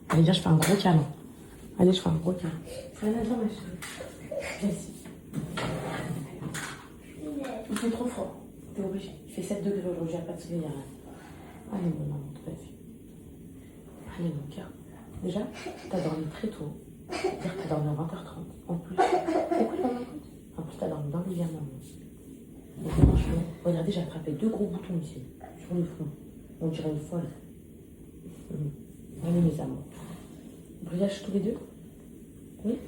Allez, viens, je fais un gros câlin. Allez, je fais un gros câlin. Viens, viens, ma chérie. Viens ici. Il fait trop froid. T'es obligé. Il fait 7 degrés aujourd'hui, il n'y a pas de soleil, il n'y a rien. Allez, mon maman, vas-y. Allez, mon cœur. Déjà, t'as dormi très tôt. C'est-à-dire que t'as dormi à 20h30. En plus, écoute, maman, écoute. En plus, t'as dormi dans l'hiver, maman. Donc, franchement, regardez, j'ai attrapé 2 gros boutons ici, sur le front. On dirait une folle. Allez, mes amours. Brillage tous les deux? Oui?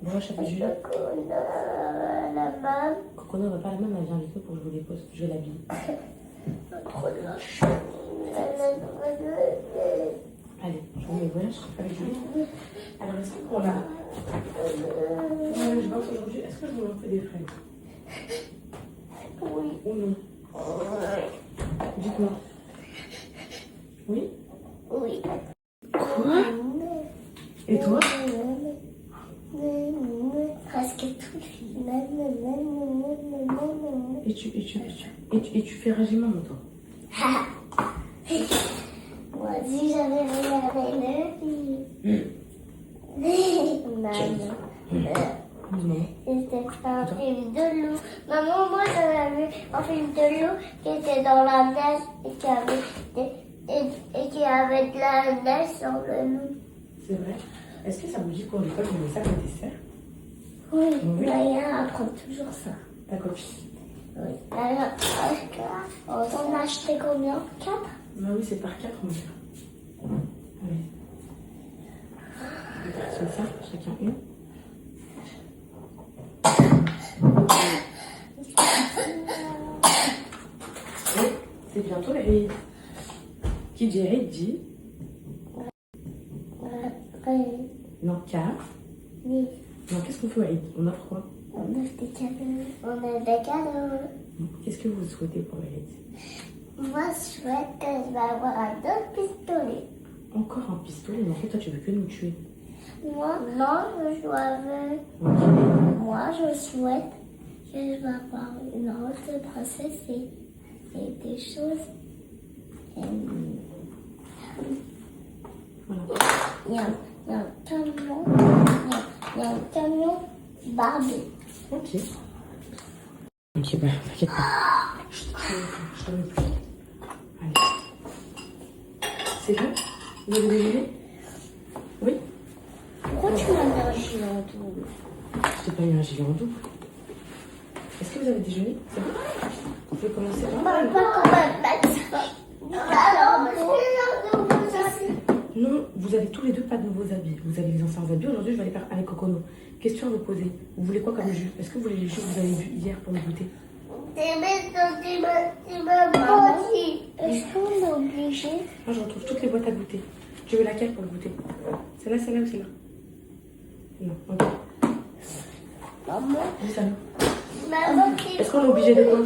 Broche avec Julia. Coco, on va pas la même, elle vient avec nous pour que je vous dépose. Je vais l'habiller. Allez, je vous mets voyage avec Julie. Alors, est-ce qu'on a... je pense aujourd'hui, est-ce que je vous fais des fraises? Oui. Ou non? Dites-moi. Oui? Oui. Quoi? Et toi? Presque tout. Et tu fais régiment, toi? Moi aussi, j'avais regardé le film. Non. C'était un film de loup. Maman, moi, j'avais vu un film de loup qui était dans la neige et qui avait de la neige sur le loup. C'est vrai? Est-ce que ça vous dit qu'au l'école, vous met ça comme dessert? Oui, Oui. Maya apprend toujours ça. Ta copine? Oui. Alors, on a acheté combien? 4? Bah oui, c'est par 4, mon cœur. Allez. On va partir ça, chacun une. Et c'est bientôt les rides. Qui dit ride dit? Non, 4. Oui. Non, qu'est-ce qu'on fait à Ride? On offre quoi? On a des cadeaux. On a des cadeaux. Qu'est-ce que vous souhaitez pour les Ride? Moi, je souhaite que je vais avoir un autre pistolet. Encore un pistolet? Mais en fait, toi, tu veux que nous tuer. Moi, non, je veux. Ok. Moi, je souhaite que je vais avoir une robe de princesse et des choses. Voilà. Il y a un camion. Il y a un camion Barbie. Ok. Ok, bah, t'inquiète pas. Je te mets plus. Allez. C'est bon? Vous avez déjeuné? Oui? Pourquoi tu m'as mis un gilet en double? Je t'ai pas mis un gilet en double. Est-ce que vous avez déjeuné? C'est bon? On peut commencer par... Papa, quand même, mettre ça. Alors, Non, vous avez tous les deux pas de nouveaux habits. Vous avez les anciens habits. Aujourd'hui, je vais aller faire avec Cocono. Question à vous poser. Vous voulez quoi comme jus? Est-ce que vous voulez les jus que vous avez vus hier pour le goûter? Est-ce qu'on est obligé? Moi, je retrouve toutes les boîtes à goûter. Tu veux laquelle pour le goûter? Celle-là, celle-là ou celle-là? Non, ok. Maman, Oui, ça va. maman, Est-ce qu'on est obligé de quoi?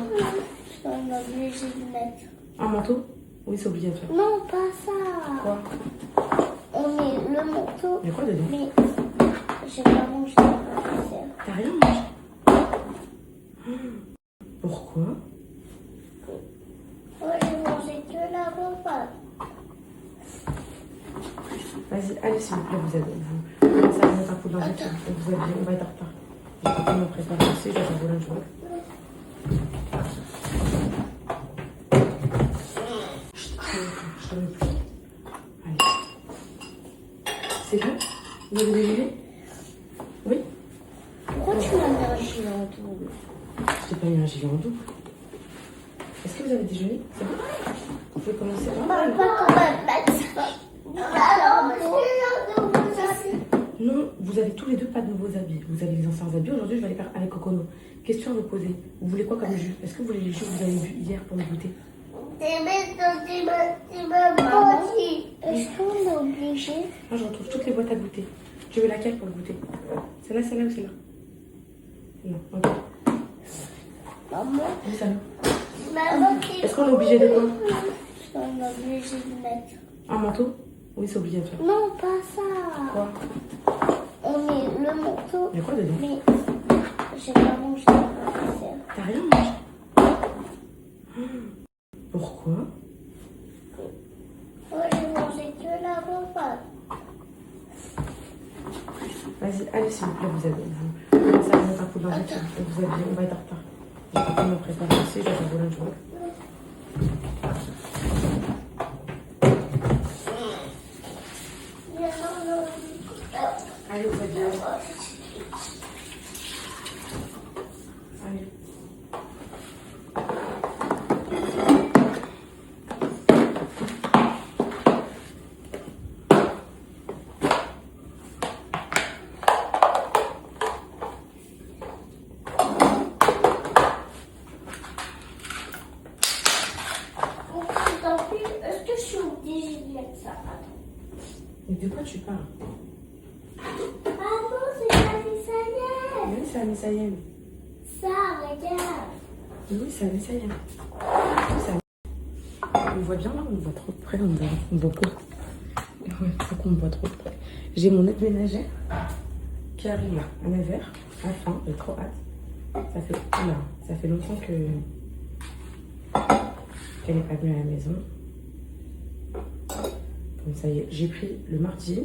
on est obligé de mettre. Un manteau? Oui, c'est obligé de faire. Non, pas ça. Quoi? On met le manteau. Il y a quoi dedans? Mais j'ai pas mangé la dessert. T'as rien mangé? Pourquoi? Moi, j'ai mangé que la repas. Vas-y, allez, s'il vous plaît, vous êtes. Vous commencez à mettre un coup de linge, vous êtes bien, on va être en retard. Je vais me préparer aussi, je vais faire vos linges. Je te mets plus. Allez. C'est bon? Vous avez déjeuné? Oui? Pourquoi tu m'as mis un gilet en double? Je t'ai pas mis un gilet en double. Est-ce que vous avez déjeuné? C'est bon? On peut commencer par... Papa, quand même, mettre ça. Alors, Non, vous avez tous les deux pas de nouveaux habits. Vous avez les anciens habits. Aujourd'hui, je vais aller faire avec Cocono. Question à vous poser. Vous voulez quoi comme jus? Est-ce que vous voulez les jus que vous avez vus hier pour le goûter? Maman, est-ce qu'on est obligé? Moi, je retrouve toutes les boîtes à goûter. Tu veux laquelle pour le goûter? Celle-là, celle-là ou celle-là? Non, ok. Maman, Oui, ça va. maman, Est-ce qu'on est obligé de quoi? on est obligé de mettre. Un manteau? Oui, c'est obligé de faire. Non, pas ça. Quoi? On met le manteau. Il y a quoi dedans? Mais j'ai pas mangé la dessert. T'as rien mangé? Pourquoi? Moi, j'ai mangé que la repas. Vas-y, allez s'il vous plaît, vous avez vous. Commencez à mettre un coup de linge, s'il vous plaît, vous avez on va être en retard. Je vais pas me préparer aussi, je vais faire vos linge. Allez, vous êtes bien. Allez. Est-ce que je suis obligée de mettre ça? Mais de quoi tu parles? Ah non, c'est la Messayenne. Oui, c'est la Messayenne. Ça, regarde. Oui, c'est la Messayenne. On voit bien là, on voit trop de près, on voit pas. Ouais, faut qu'on me voit trop de près. J'ai mon aide ménagère qui arrive là, à 9h. Enfin, j'ai trop hâte. Ça fait longtemps qu'elle n'est pas venue à la maison. Comme ça y est, j'ai pris le mardi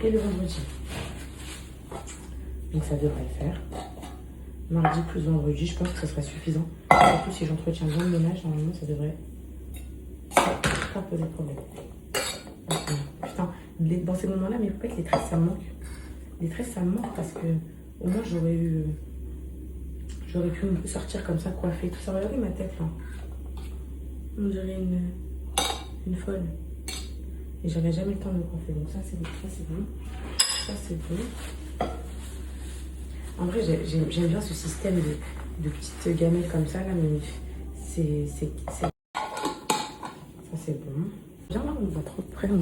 et le vendredi. Donc ça devrait le faire. Mardi plus vendredi, je pense que ça serait suffisant. Surtout si j'entretiens bien le ménage, normalement ça devrait pas poser de problème. Putain, dans ces moments-là, mais pourquoi les tresses ça me manque? Les tresses ça me manque parce que au moins j'aurais pu me sortir comme ça, coiffer, tout ça. Regardez ma tête là. On dirait une folle. Et j'avais jamais le temps de me coiffer. Donc ça c'est bon, ça c'est bon. Ça c'est bon. En vrai, j'aime bien ce système de petites gamelles comme ça là, mais ça c'est bon. Bien là, on voit trop de près, on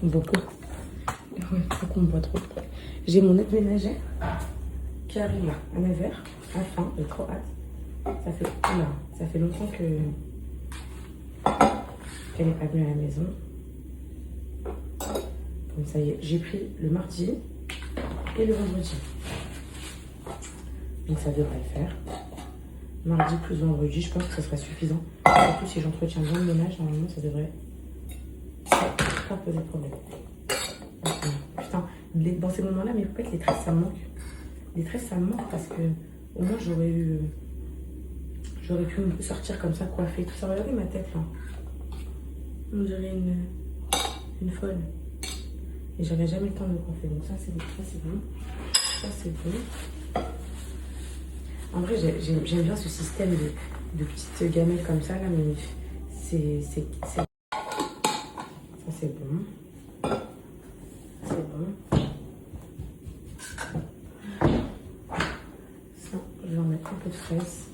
voit pas. Ouais, faut qu'on me voit trop de près. J'ai mon aide ménagère qui arrive là, à 9h. Enfin, j'ai trop hâte. Ça fait longtemps qu'elle n'est pas venue à la maison. Comme ça y est, j'ai pris le mardi et le vendredi. Donc ça devrait le faire. Mardi plus vendredi, je pense que ça serait suffisant. Surtout si j'entretiens bien le ménage, normalement ça devrait pas poser de problème. Putain, dans ces moments-là, mais pourquoi les tresses ça me manque? Les tresses ça me manque parce que au moins j'aurais pu me sortir comme ça, coiffer, tout ça. Regardez ma tête là. On dirait une folle. Et j'avais jamais le temps de me coiffer. Donc ça c'est bon, ça c'est bon. Ça c'est bon. En vrai, j'aime bien ce système de petites gamelles comme ça là, mais ça c'est bon. C'est bon. Ça, je vais en mettre un peu de fraise.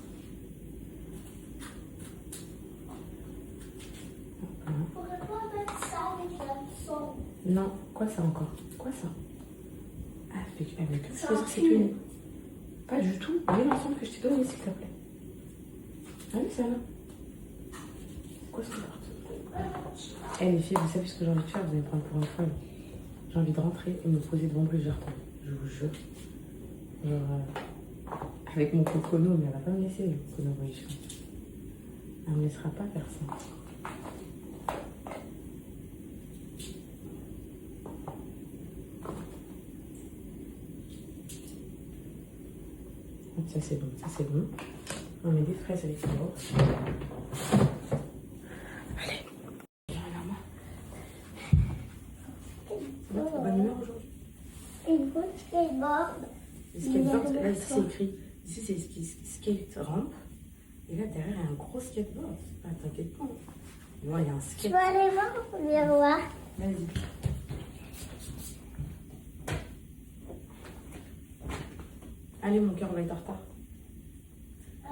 On pourrait pas mettre ça avec la sauce. Non, quoi ça encore? Quoi ça? Ah, avec Ça c'est pue. une... Pas du tout. Allez l'ensemble que je t'ai donné, s'il te plaît. Allez, ça là. Quoi ça porte? Eh les filles, vous savez ce que j'ai envie de faire? Vous allez me prendre pour une folle. J'ai envie de rentrer et me poser devant le jardin. Je vous jure. Genre, avec mon cocono, mais elle va pas me laisser, le cocono voyage. Elle me laissera pas faire ça. Ça c'est bon, ça c'est bon. On met des fraises avec les autres. Allez. C'est votre bonne humeur aujourd'hui? Une bonne skateboard. Skateboard, là ici c'est écrit. Ici c'est skate ramp. Et là derrière il y a un gros skateboard. Ah, t'inquiète pas. Moi il y a un Tu skate. vas aller voir au miroir. Vas-y. Allez mon cœur, on va être en retard.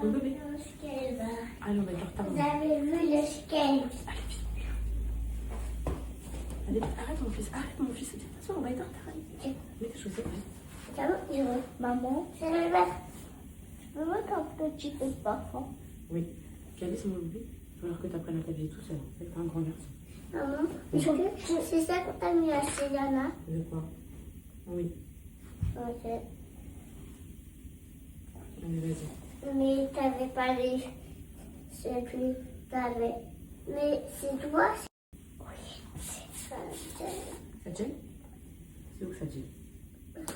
Mon bébé. Le skateboard. Allez, on va être en retard. Vous avez vu le skate? Allez, vite. Allez, arrête mon fils, arrête mon fils. De toute façon, on va être en retard. Allez. Mets tes chaussettes. Maman, je vais mettre. Je peux mettre un petit peu de parfum. Oui. Calice mon bébé. Il va falloir que tu apprennes à t'habiller tout seul. C'est un grand garçon. Maman, c'est ça que t'as mis à Céliana? De quoi? Oui. Ok. Allez, vas-y. Mais t'avais pas les. C'est plus. T'avais. Mais c'est toi? Oui, c'est ça. Ça te gêne? C'est où que ça te gêne?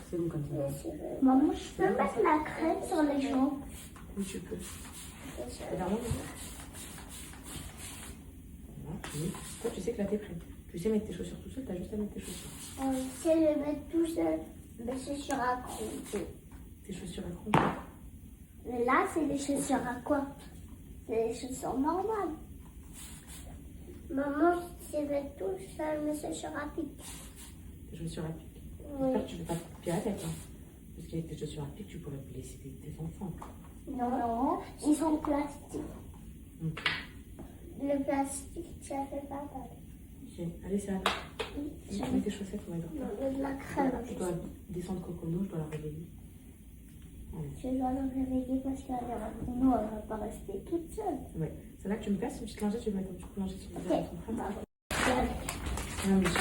C'est bon comme ça. Maman, je peux mettre la crème sur les jambes. Oui, tu peux. Regarde-moi. Oui. Toi, tu sais que là, t'es prête. Tu sais mettre tes chaussures tout seul, t'as juste à mettre tes chaussures. On sait le mettre tout seul, mais c'est sur un cron. Tes chaussures à cron. Mais là, c'est des chaussures à quoi? C'est des chaussures normales. Maman, c'est mettre tout seul, mais c'est sur un pic. Tes chaussures à pic. Oui. J'espère que tu ne peux pas te couper la tête. Hein. Parce qu'avec tes chaussures à pic, tu pourrais blesser tes enfants. Non, ils sont plastiques. Ok. Le plastique, ça fait pas mal. Ok. Allez, c'est à toi. Tu mets tes chaussettes, on va dormir. Non, de la crème. Je dois descendre Cocono, je dois la réveiller. Allez. Je dois la réveiller parce qu'elle ne va pas rester toute seule. Ouais. C'est là que tu me casses une petite lingette, je vais mettre une petite lingette sur le visage de ton frère. Ok. Non, monsieur.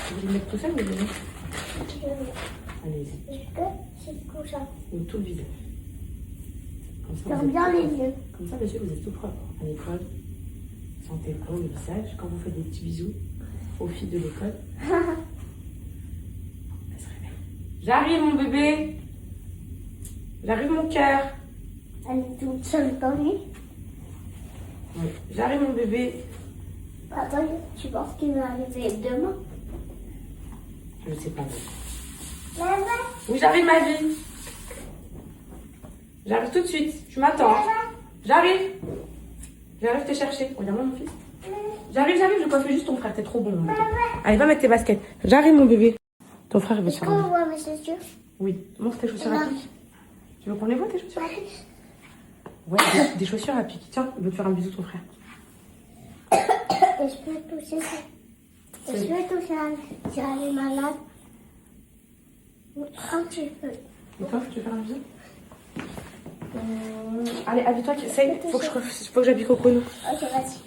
Tu veux le mettre tout seul ou le mettre? Allez-y. Est-ce que c'est comme ça? Ou tout le visage. Comme ça, Ferme vous êtes bien tout les propre. yeux. Comme ça, monsieur, vous êtes tout propre. À l'école, sentez le le visage. Quand vous faites des petits bisous aux filles de l'école, elles se réveillent. J'arrive, mon bébé. J'arrive, mon cœur. Elle est toute seule dans lui. Oui. J'arrive, mon bébé. Attends, tu penses qu'il va arriver demain? Je ne sais pas. Maman, Oui, j'arrive, ma vie. J'arrive tout de suite. Tu m'attends. J'arrive. J'arrive te chercher. Regarde-moi, mon fils. J'arrive, je coiffe juste ton frère. T'es trop bon. Mon bébé. Allez, va mettre tes baskets. J'arrive, mon bébé. Ton frère, il veut se est-ce faire qu'on un voit mes chaussures? Oui. Montre tes chaussures à Non. pic. Tu veux qu'on les voit, tes chaussures à pic? Ouais, des chaussures à pic. Tiens, il veut te faire un bisou, ton frère. Et je peux toucher ça. Et je peux toucher ça. Si elle est malade. Un petit peu. Et toi, tu veux faire un bisou? Allez, habille-toi. Essaye. Faut que j'habille Cocono. Ok, vas-y.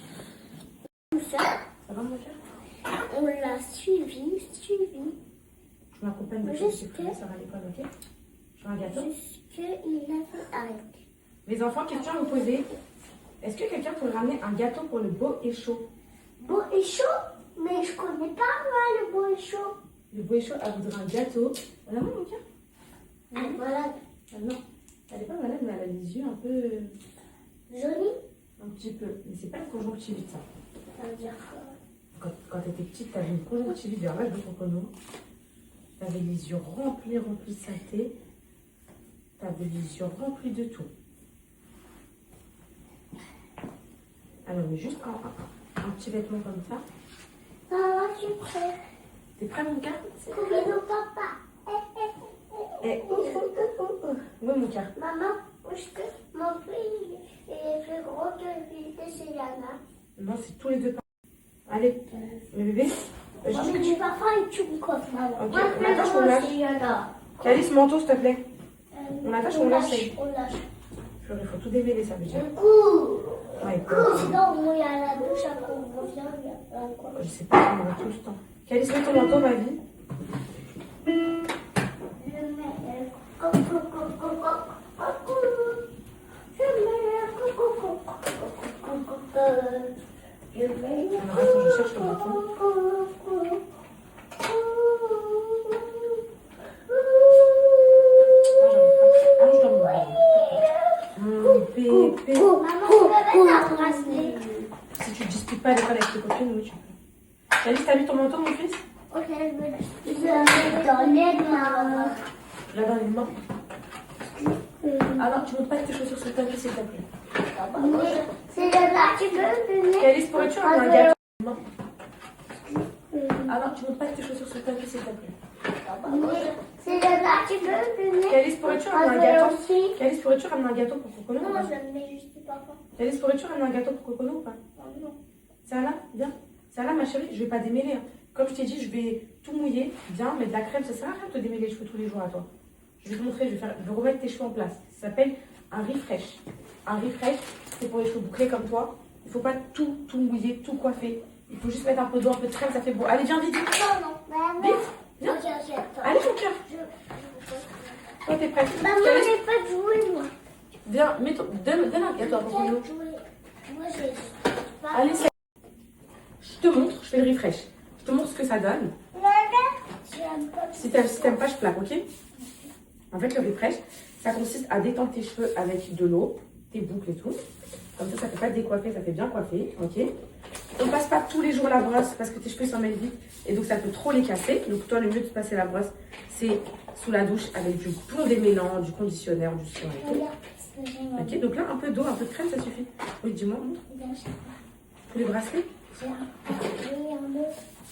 Tout ça, Ça va, mon cœur? on l'a suivi. Je m'accompagne de Juste choses. Ça va à l'école, ok? Je fais un gâteau. Jusqu'il a fait arrêter. Les enfants, question à vous poser. Est-ce que quelqu'un pourrait ramener un gâteau pour le beau et chaud? Beau et chaud, mais je connais pas moi le beau et chaud. Le beau et chaud, elle voudrait un gâteau. Voilà, mon cœur. Elle est malade. Ah non, elle n'est pas malade, mais elle a les yeux un peu. Jolie. Un petit peu. Mais c'est pas une conjonctivite, ça. Ça veut dire quoi? Quand tu étais petite, tu avais une conjonctivite vers l'âge de Cocono. Tu avais les yeux remplis de saleté. Tu avais les yeux remplis de tout. Alors, mais juste un petit vêtement comme ça. Maman, je suis prête. T'es prêt, mon cœur? Combien papa? Eh, oui, mon cœur. Maman, est-ce que mon pays est plus gros que celui de Céliana? Non, c'est tous les deux. Allez, le bébé. Moi, je dis parfois et tu me coiffes, maman. Ok, Moi, on attache, on lâche. Céliana. Calice, manteau, s'il te plaît. On attache, on lâche. On lâche. Il faut tout démêler, ça veut dire. Du coup, Ouais, sinon, il y a la douche à qu'on revient, il y a quoi? je sais pas, on aura tout le temps. Calice, mets ton manteau, ma vie. Je mets coucou. Je mets coucou. Je mets Alors, attends, je cherche le manteau. Ah, je dois me voir. Bébé. Maman, je peux mettre un bracelet. Si tu ne disputes pas à l'école avec tes copines, oui, tu peux. Calice, t'as vu ton manteau, mon fils? Ok, je le mets dans les mains. Là, dans les mains. Ah non, tu montes pas tes chaussures sur le tapis, s'il te plaît. C'est là, tu peux me mettre. Calice, pourrais-tu ramener un gâteau? Ah non, tu montes pas tes chaussures sur le tapis, s'il te plaît. C'est là, tu peux me mettre. Calice, pourrais-tu ramener un gâteau? Calice, pourrais-tu ramener un gâteau pour Cocono? Non, je le mets juste papa. Calice, pourrais-tu ramener un gâteau pour Cocono ou pas? Non. Ça là, bien. Ça là, ma chérie, je vais pas démêler. Hein. Comme je t'ai dit, je vais tout mouiller, bien, mettre de la crème. Ça sert à rien de te démêler les cheveux tous les jours à toi. Je vais te montrer, je vais remettre tes cheveux en place. Ça s'appelle un refresh. Un refresh, c'est pour les cheveux bouclés comme toi. Il faut pas tout mouiller, tout coiffer. Il faut juste mettre un peu d'eau, un peu de crème, ça fait beau. Allez, viens, vite. Non. Maman. Vite, viens. Ok, j'attends. Allez, mon cœur. Toi, t'es prête. Maman, Calice, j'ai pas de jouer, moi. viens, donne un gâteau à Cocono. J'ai joué. Moi, j'ai pas. Allez, c'est... Je te montre, je fais le refresh. Je te montre ce que ça donne. Maman, je J'aime pas. Si t'aimes pas, je plaque, ok? En fait, le refresh, ça consiste à détendre tes cheveux avec de l'eau, tes boucles et tout. Comme ça fait pas décoiffer, ça fait bien coiffer, ok? On passe pas tous les jours la brosse parce que tes cheveux s'en mêlent vite et donc ça peut trop les casser. Donc toi, le mieux de passer la brosse, c'est sous la douche avec du bon démêlant, du conditionnaire, du soin et tout. Regarde ce que j'ai. Ok, donc là, un peu d'eau, un peu de crème, ça suffit. Oui, dis-moi, montre. Regarde, Pour les bracelets, j'ai un autre.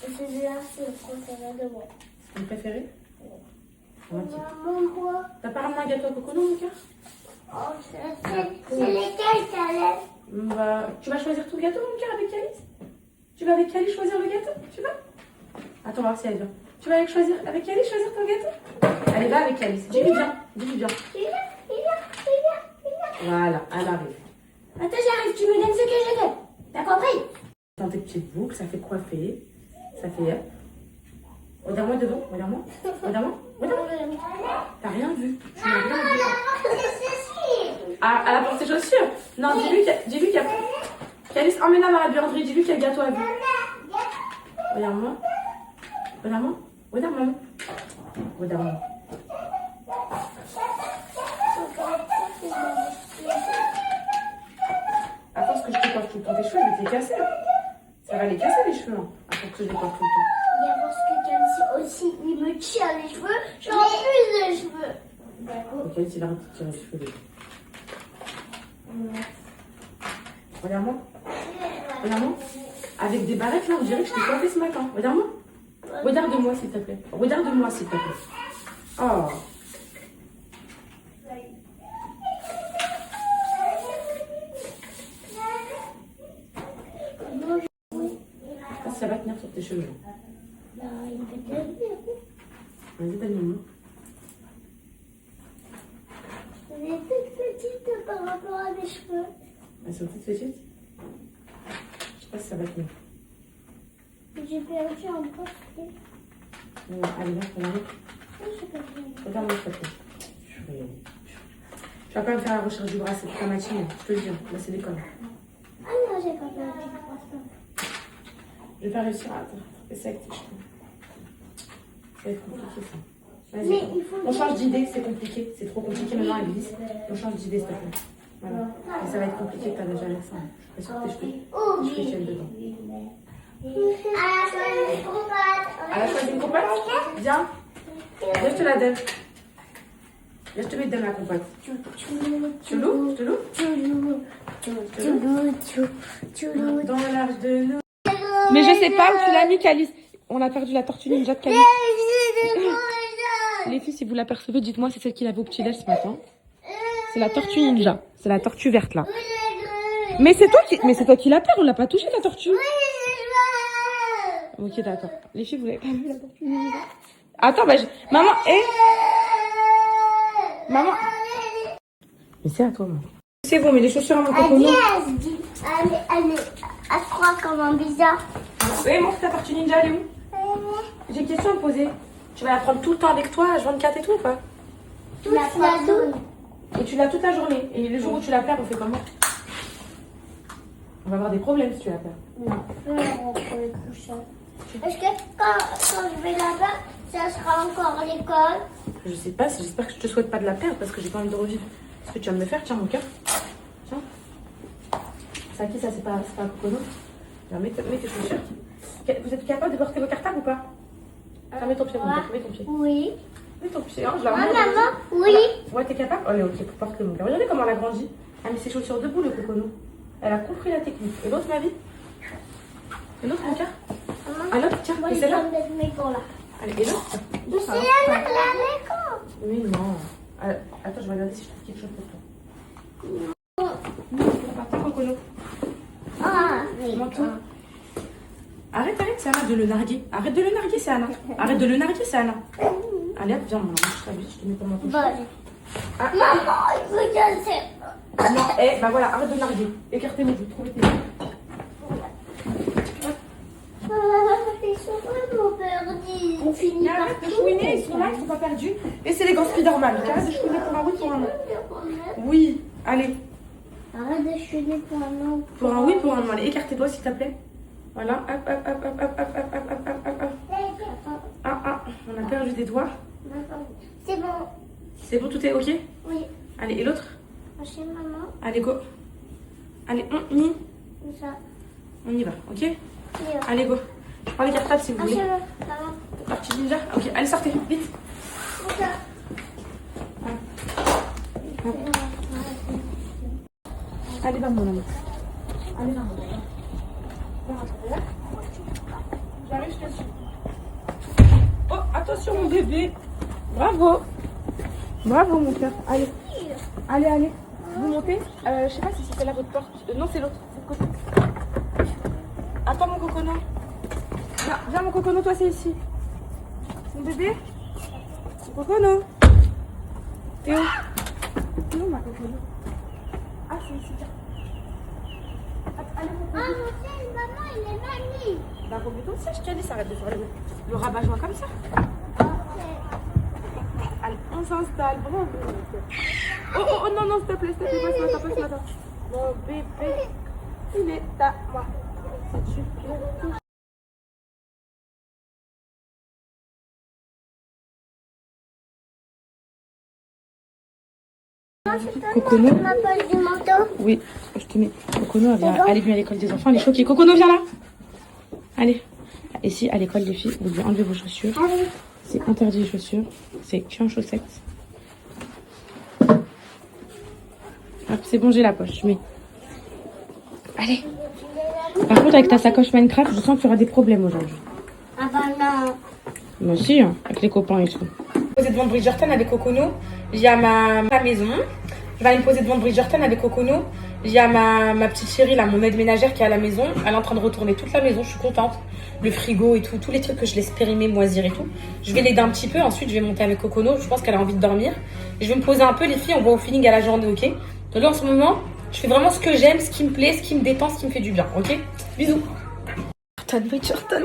Et celui-là, c'est le préféré de moi. c'est ton préféré? Ok. Maman, moi. T'as pas ramené un gâteau à cocono, mon cœur? Oh, c'est lesquels t'as l'air? Bah, tu vas choisir ton gâteau, mon cœur, avec Alice? Tu vas avec Alice choisir le gâteau? Tu vas? Attends, on va voir si elle vient. Tu vas avec Alice choisir ton gâteau? Allez, va avec Alice. Dis-lui bien. Dis-lui bien. Il vient. Voilà, elle arrive. Attends, j'arrive, tu me donnes ce que je veux. T'as compris? Dans tes petites boucles, ça fait coiffer. Ça fait... Regarde-moi devant, regarde-moi. Regarde-moi, regarde-moi. T'as rien vu. Tu n'as rien vu. Ah, elle a porté ses chaussures. Non, dis-lui qu'il y a... Qu'Alice emmène-la dans la buanderie. Dis-lui qu'il y a le gâteau à vue. Regarde-moi. Regarde-moi. Regarde maman. Regarde-moi. À force que je te coiffe tout le temps tes cheveux, je vais te les casser. Ça va les casser les cheveux. Hein, à force que je les coiffe tout le temps. Il y a parce que Camille aussi, il me tire les cheveux. J'en ai plus de cheveux. D'accord. Ok, il arrête de tirer les cheveux des... Regarde-moi. Regarde-moi. Avec des barrettes là, on dirait que je t'ai coiffé ce matin. Regarde-moi. Regarde-moi s'il te plaît. Regarde-moi s'il te plaît. Oh. Ça va tenir sur tes cheveux. Vas-y, donne-moi. Elle est toute petite par rapport à mes cheveux. Elles sont toutes petites. Je sais pas si ça va tenir. J'ai perdu un post-it. Allez, viens, regarde. Regarde-moi s'il te plaît. Je vais quand même faire la recherche du bras, c'est toute la matinée. Je te le dis, là c'est l'école. Ah non, j'ai pas perdu le post-it. Je vais pas réussir à attraper ça avec tes cheveux. Ça va être compliqué ça. Mais Vas-y. il faut On change d'idée, c'est compliqué. C'est trop compliqué maintenant, elle glisse. On change d'idée, s'il te plaît. Voilà. Et ça va être compliqué, t'as déjà l'air ça. Je suis sûre que tes cheveux tiennent dedans. Elle a choisi une compote. Viens. Viens, je te la donne. Viens, je te mets dedans la compote. Tu l'ouvres? Je te l'ouvre? Dans l'âge de nous. Mais je sais pas où tu l'as mis, Calice. On a perdu la tortue ninja de Calice. Les filles, si vous l'apercevez, dites-moi c'est celle qu'il avait au petit déj ce matin. C'est la tortue ninja. C'est la tortue verte là. Mais c'est toi qui la perds. On l'a pas touchée la tortue. Ok, d'accord. Les filles, vous l'avez pas vu la tortue ninja? Attends, maman, maman. Mais c'est à toi, maman. C'est bon, mais les chaussures à mon cocono. Elle est à 3 comme un bizarre. Oui, montre ta tortue ninja, elle est où? J'ai une question à te poser. Tu vas la prendre tout le temps avec toi, H24 et tout ou pas? Toute la journée. Et tu l'as toute la journée. Et le jour où tu la perds, on fait comment? On va avoir des problèmes si tu la perds. Non, est-ce que quand je vais là-bas, ça sera encore l'école? Je sais pas, j'espère que je te souhaite pas de la perdre parce que j'ai pas envie de revivre ce que tu vas me faire. Tiens, mon cœur. Tiens. C'est à qui ça? C'est pas un cocono. Mets tes chaussures. Vous êtes capable de porter vos cartables ou pas? Tiens, mets ton pied, mon cœur. Mets ton pied. Oui. Mets ton pied. Hein, je la Maman, remonte. oui. Ouais, t'es capable? Oh, mais ok, porte-le, mon cœur. Regardez comment elle a grandi. Elle met ses chaussures debout, le cocono. Elle a compris la technique. Et l'autre, ma vie? Et l'autre, mon cœur? Ah, l'autre, tiens. Moi, Et je celle-là? viens d'être mécon là. Allez, et l'autre? Je suis là, la mécon. Oui, non. Attends, je vais regarder si je trouve quelque chose pour toi. Attends, cocono. Ah, Manteau. Arrête, c'est Anna de le narguer. Arrête de le narguer, c'est Anna. Arrête de le narguer, c'est Anna. Allez, hop, viens, mon amour, je t'habille, je te mets ton manteau. Bon. Ah, Maman, il faut que je sais. ah non, bah voilà, arrête de narguer. Écartez-vous, trouvez tes mains. Ils sont vraiment perdus. On finit Mais par arrête de chouiner, ils sont là, ils sont pas perdus. Et c'est les gants Spider-Man. Arrête de chouiner pour un oui, pour un non. Oui, allez. Arrête de chouiner pour un non. Pour un oui, pour un non. Allez, écartez-toi, s'il te plaît. Voilà, hop, hop, hop, hop, hop, hop, hop, hop, hop, hop, hop. On a perdu des doigts. C'est bon. C'est bon, tout est ok? Oui. Allez, et l'autre? Chez maman. Allez, go. Allez, Ça. on y va, ok? Allez, go. Je prends les cartables si vous voulez. Maman. Parti déjà? Ok, allez, sortez, vite. Ça. Allez, vers mon ami. Allez, vers mon ami. J'arrive, je te suis. Oh, attention, mon bébé. Bravo. Bravo, mon cœur. Allez. Allez. Vous montez. Je sais pas si c'est là votre porte. Non, c'est l'autre. C'est le côté. Attends, mon cocono. Viens, mon cocono, toi, c'est ici. Mon bébé. Mon cocono. Théo. Non, ma cocono. Ah, c'est ici, tiens. Allez, mon bébé. Maman, il est mamie. Bah, complètement, ça, je t'ai dit, ça arrête de faire le rabat-joie comme ça. Allez, on s'installe, bravo. Oh, non, s'il te plaît, passe maintenant. Mon bébé, il est à moi. C'est super. Cocono. Ma poche du manteau. Oui, je te mets. Cocono, elle vient aller bien à l'école des enfants, elle est choquée. Cocono, viens là. Allez. Ici, à l'école des filles, vous devez enlever vos chaussures. C'est interdit les chaussures. C'est que en chaussettes. Hop, c'est bon, j'ai la poche. Je mets. Allez. Par contre, avec ta sacoche Minecraft, je sens que tu auras des problèmes aujourd'hui. Ah bah non. Moi aussi, hein, avec les copains et tout. Je vais me poser devant Bridgerton avec Cocono. Il y a ma maison. Je vais aller me poser devant Bridgerton avec Cocono. Il y a ma petite chérie, là, mon aide ménagère qui est à la maison. Elle est en train de retourner toute la maison, je suis contente. Le frigo et tout, tous les trucs que je laisse périmer, moisir et tout. Je vais l'aider un petit peu, ensuite je vais monter avec Cocono. Je pense qu'elle a envie de dormir. Et je vais me poser un peu, les filles, on va au feeling à la journée, ok? Donc là, en ce moment, je fais vraiment ce que j'aime, ce qui me plaît, ce qui me détend, ce qui me fait du bien, ok? Bisous. Bridgerton.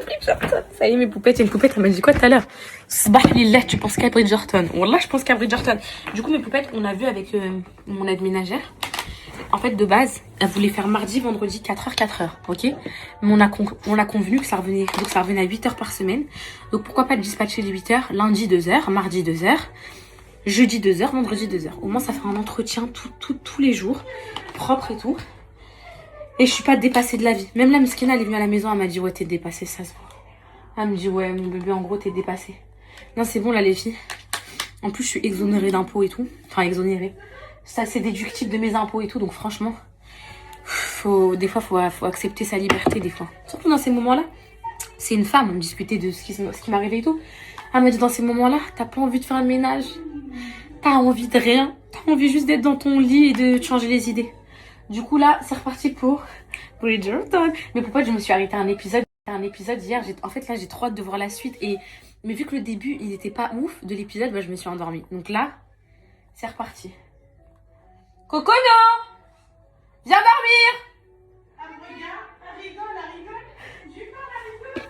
Ça y est, mes poupettes. Il y a une poupette, elle m'a dit quoi tout à l'heure? Sabah lillah, tu penses qu'à Bridgerton? Wallah, je pense qu'à Bridgerton. Du coup, mes poupettes, on a vu avec mon aide ménagère. En fait, de base, elle voulait faire mardi, vendredi, 4h, ok? Mais on a convenu que ça revenait à 8h par semaine. Donc, pourquoi pas dispatcher les 8h, lundi 2h, mardi 2h, jeudi 2h, vendredi 2h. Au moins, ça fera un entretien tous les jours, propre et tout. Et je suis pas dépassée de la vie. Même la Miskina, elle est venue à la maison, elle m'a dit, ouais, t'es dépassée, ça se voit. Elle me dit, ouais, mon bébé, en gros, t'es dépassée. Non, c'est bon, là, les filles. En plus, je suis exonérée d'impôts et tout. Enfin, exonérée. Ça, c'est déductible de mes impôts et tout. Donc, franchement, des fois, faut accepter sa liberté, des fois. Surtout dans ces moments-là. C'est une femme, on discutait de ce qui m'arrivait et tout. Elle m'a dit, dans ces moments-là, t'as pas envie de faire le ménage. T'as envie de rien. T'as envie juste d'être dans ton lit et de te changer les idées. Du coup, là, c'est reparti pour Bridgerton. Mais pourquoi je me suis arrêtée à un épisode hier. En fait, là, j'ai trop hâte de voir la suite. Mais vu que le début, il n'était pas ouf de l'épisode, bah, je me suis endormie. Donc là, c'est reparti. Cocono, viens dormir. Elle regarde, elle rigole. Du pain, elle rigole.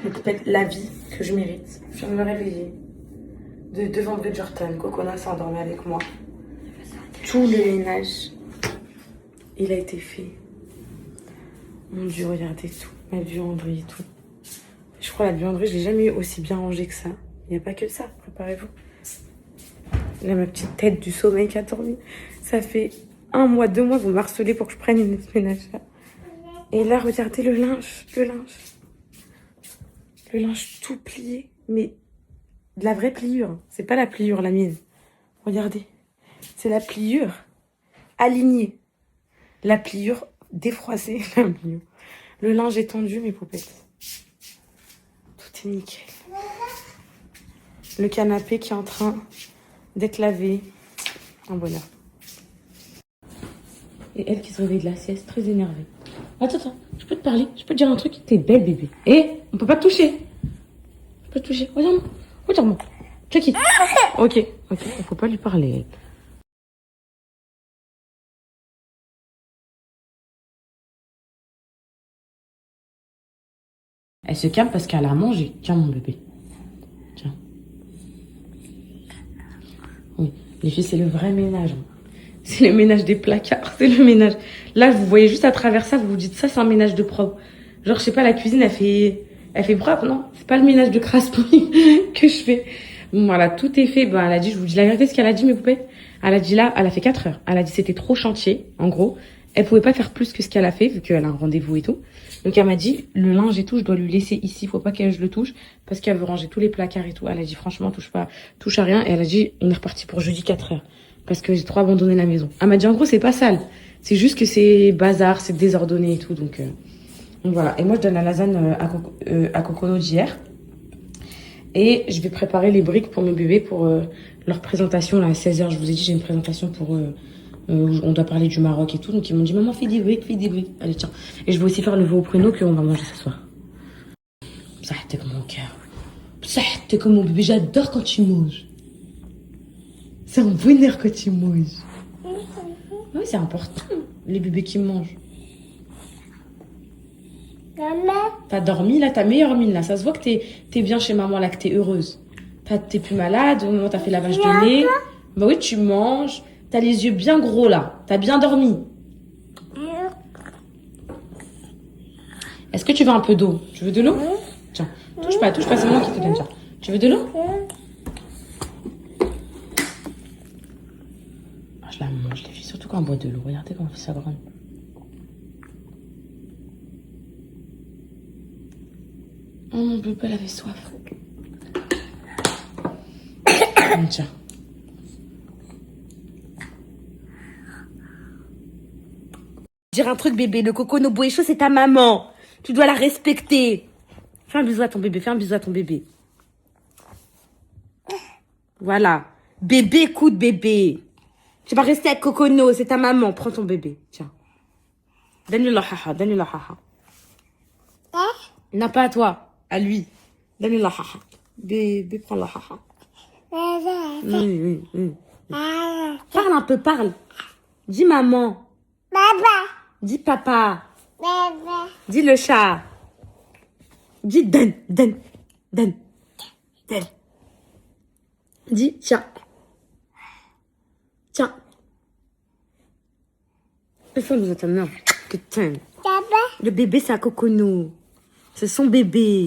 Peut-être la vie que je mérite. Je viens de me réveiller. Devant Bridgerton, Coconut s'est endormi avec moi. Tout le ménage, il a été fait. Mon Dieu, regardez tout. Ma buanderie et tout. Je crois la buanderie, je l'ai jamais eu aussi bien rangée que ça. Il n'y a pas que ça, préparez-vous. Là, ma petite tête du sommeil qui a dormi. Ça fait 1 mois, 2 mois, vous m'harcelez pour que je prenne une ménagère. Et là, regardez le linge. Le linge tout plié, mais de la vraie pliure. C'est pas la pliure, la mienne. Regardez. C'est la pliure alignée. La pliure défroissée. La pliure. Le linge est tendu, mes poupettes. Tout est nickel. Le canapé qui est en train d'être lavé. Un bonheur. Et elle qui se réveille de la sieste, très énervée. Attends, je peux te parler, je peux te dire un truc. T'es belle, bébé. Et on peut pas te toucher. Je peux te toucher. Regarde-moi. Check-it. Ok. Faut pas lui parler. Elle se calme parce qu'elle a mangé. Tiens, mon bébé. Tiens. Oui, les filles, c'est le vrai ménage. C'est le ménage des placards. C'est le ménage. Là, vous voyez juste à travers ça, vous vous dites ça, c'est un ménage de propre. Genre, je sais pas, la cuisine, elle fait propre, non? C'est pas le ménage de crasse-pouille que je fais. Bon, voilà, tout est fait. Ben, elle a dit, je vous dis la vérité, ce qu'elle a dit, mes poupées. Elle a dit là, elle a fait 4 heures. Elle a dit c'était trop chantier, en gros. Elle pouvait pas faire plus que ce qu'elle a fait, vu qu'elle a un rendez-vous et tout. Donc, elle m'a dit, le linge et tout, je dois lui laisser ici. Faut pas que je le touche, parce qu'elle veut ranger tous les placards et tout. Elle a dit, franchement, touche à rien. Et elle a dit, on est reparti pour jeudi 4 heures. Parce que j'ai trop abandonné la maison. Elle m'a dit, en gros, c'est pas sale. C'est juste que c'est bazar, c'est désordonné et tout. Donc voilà. Et moi, je donne la lasagne à Cocono d'hier. Et je vais préparer les briques pour mes bébés pour leur présentation là, à 16h. Je vous ai dit, j'ai une présentation pour où on doit parler du Maroc et tout. Donc ils m'ont dit, maman, fais des briques, fais des briques. Allez, tiens. Et je vais aussi faire le veau au pruneau qu'on va manger ce soir. Ça, t'es comme mon cœur. Ça, t'es comme mon bébé. J'adore quand tu manges. C'est un bonheur quand tu manges. Oui, c'est important, les bébés qui mangent. Maman. T'as dormi, là, ta meilleure mine, là. Ça se voit que t'es bien chez maman, là, que t'es heureuse. T'es plus malade, au moment où t'as fait lavage de nez. Bah oui, tu manges. T'as les yeux bien gros, là. T'as bien dormi. Est-ce que tu veux un peu d'eau? Tu veux de l'eau? Tiens, touche pas, c'est moi qui te donne, tiens. Tu veux de l'eau? Ah, je la mange, les filles, surtout quand on boit de l'eau. Regardez comment ça grande. Oh, mon bébé, elle avait soif. Tiens. Dire un truc, bébé. Le coco Nobo chaud, c'est ta maman. Tu dois la respecter. Fais un bisou à ton bébé. Fais un bisou à ton bébé. Voilà. Bébé, écoute, bébé. Tu vas rester avec Cocono. C'est ta maman. Prends ton bébé. Tiens. Donne-lui la haha. Donne-lui la haha. Non, pas à toi. À lui. Donne-lui la haha. Bébé, prends la haha. Parle un peu, parle. Dis maman. Papa. Dis papa. Papa. Dis le chat. Dis donne, donne, donne, donne. Dis tiens. Tiens. Il faut nous attendre. Putain. Papa. Le bébé, c'est un Cocono. C'est son bébé.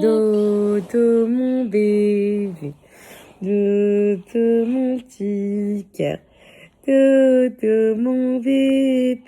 Dodo, mon bébé. Dodo, mon petit cœur. Dodo, mon bébé.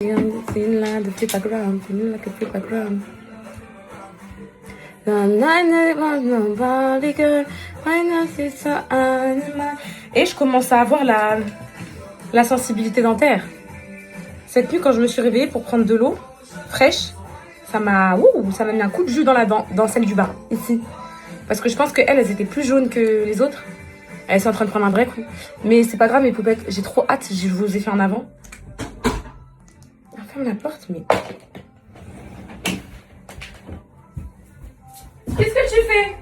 Et je commence à avoir la sensibilité dentaire. Cette nuit, quand je me suis réveillée pour prendre de l'eau fraîche, ça m'a mis un coup de jus dans la dent, dans celle du bas, ici. Parce que je pense qu'elles, elles étaient plus jaunes que les autres. Elles sont en train de prendre un vrai coup. Mais c'est pas grave, mes poupettes. J'ai trop hâte. Je vous ai fait en avant. Ferme la porte, mais... Qu'est-ce que tu fais?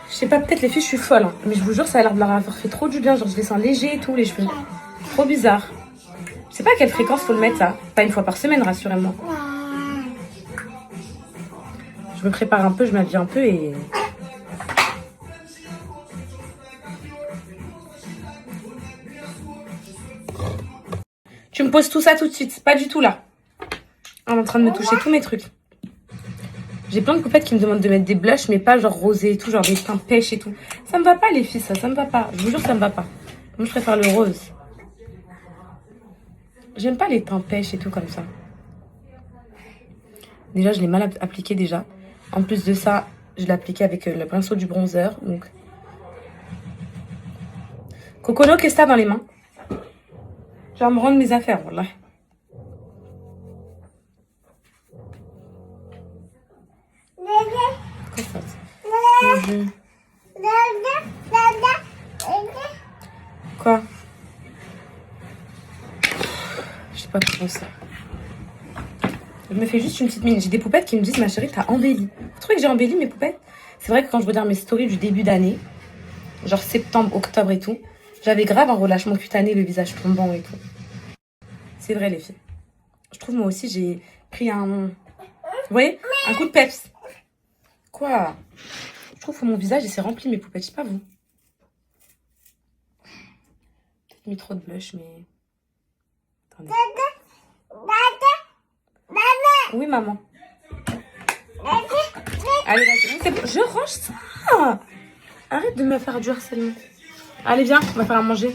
Je sais pas, peut-être les filles, je suis folle. Hein. Mais je vous jure, ça a l'air de leur avoir fait trop du bien. Genre, je les sens légers et tout, les cheveux. Trop bizarre. Je sais pas à quelle fréquence faut le mettre, ça. Pas une fois par semaine, rassurez-moi. Je me prépare un peu, je m'habille un peu et... Tu me poses tout ça tout de suite. Pas du tout, là. On est en train de me toucher tous mes trucs. J'ai plein de poupettes qui me demandent de mettre des blushs, mais pas genre rosé et tout, genre des teints pêche et tout. Ça me va pas, les filles, ça me va pas. Je vous jure, ça me va pas. Moi, je préfère le rose. J'aime pas les teints pêche et tout comme ça. Déjà, je l'ai mal appliqué déjà. En plus de ça, je l'ai appliqué avec le pinceau du bronzer. Donc, Cocono, qu'est-ce que t'as dans les mains? Je vais me rendre mes affaires, voilà. Quoi? Je sais pas trop ça. Je me fais juste une petite mine. J'ai des poupettes qui me disent, ma chérie, t'as embelli. Vous trouvez que j'ai embelli mes poupettes? C'est vrai que quand je regarde mes stories du début d'année, genre septembre, octobre et tout, j'avais grave un relâchement cutané, le visage tombant et tout. C'est vrai, les filles. Je trouve, moi aussi, j'ai pris un... Vous voyez? Un coup de peps. Quoi? Je trouve que mon visage, il s'est rempli, mes poupettes. Je sais pas vous. Peut-être mis trop de blush, mais... Attendez. Oui, maman. Allez, vas-y. Je range ça. Arrête de me faire du harcèlement. Allez, viens, on va faire à manger.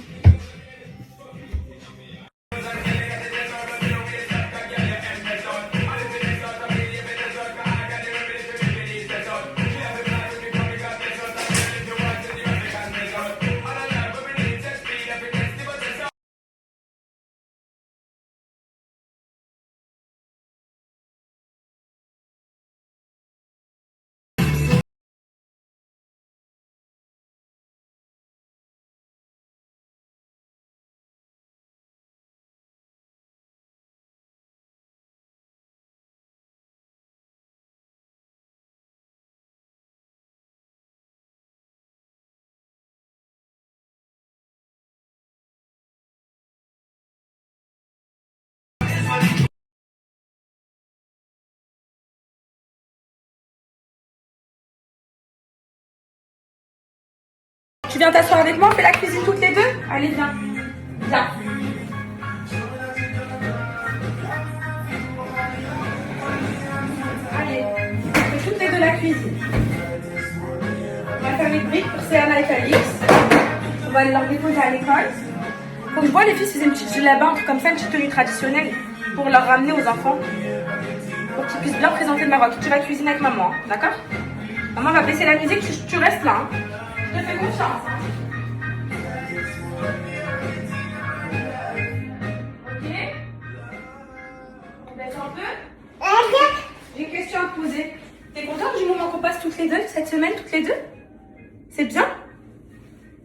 Tu viens t'asseoir avec moi, on fait la cuisine toutes les deux? Allez, viens. Viens. Allez, on fait toutes les deux la cuisine. On va faire les briques pour Céana et Calix. On va aller leur déposer à l'école. Comme je vois, les filles faisaient une petite là-bas, un truc comme ça, une petite tenue traditionnelle pour leur ramener aux enfants. Pour qu'ils puissent bien présenter le Maroc. Tu vas cuisiner avec maman, hein, d'accord? Maman va baisser la musique, tu restes là. Hein. Je te fais confiance. Hein. Ok? On baisse un peu? J'ai une question à te poser. T'es contente du moment qu'on passe toutes les deux, cette semaine, toutes les deux? C'est bien?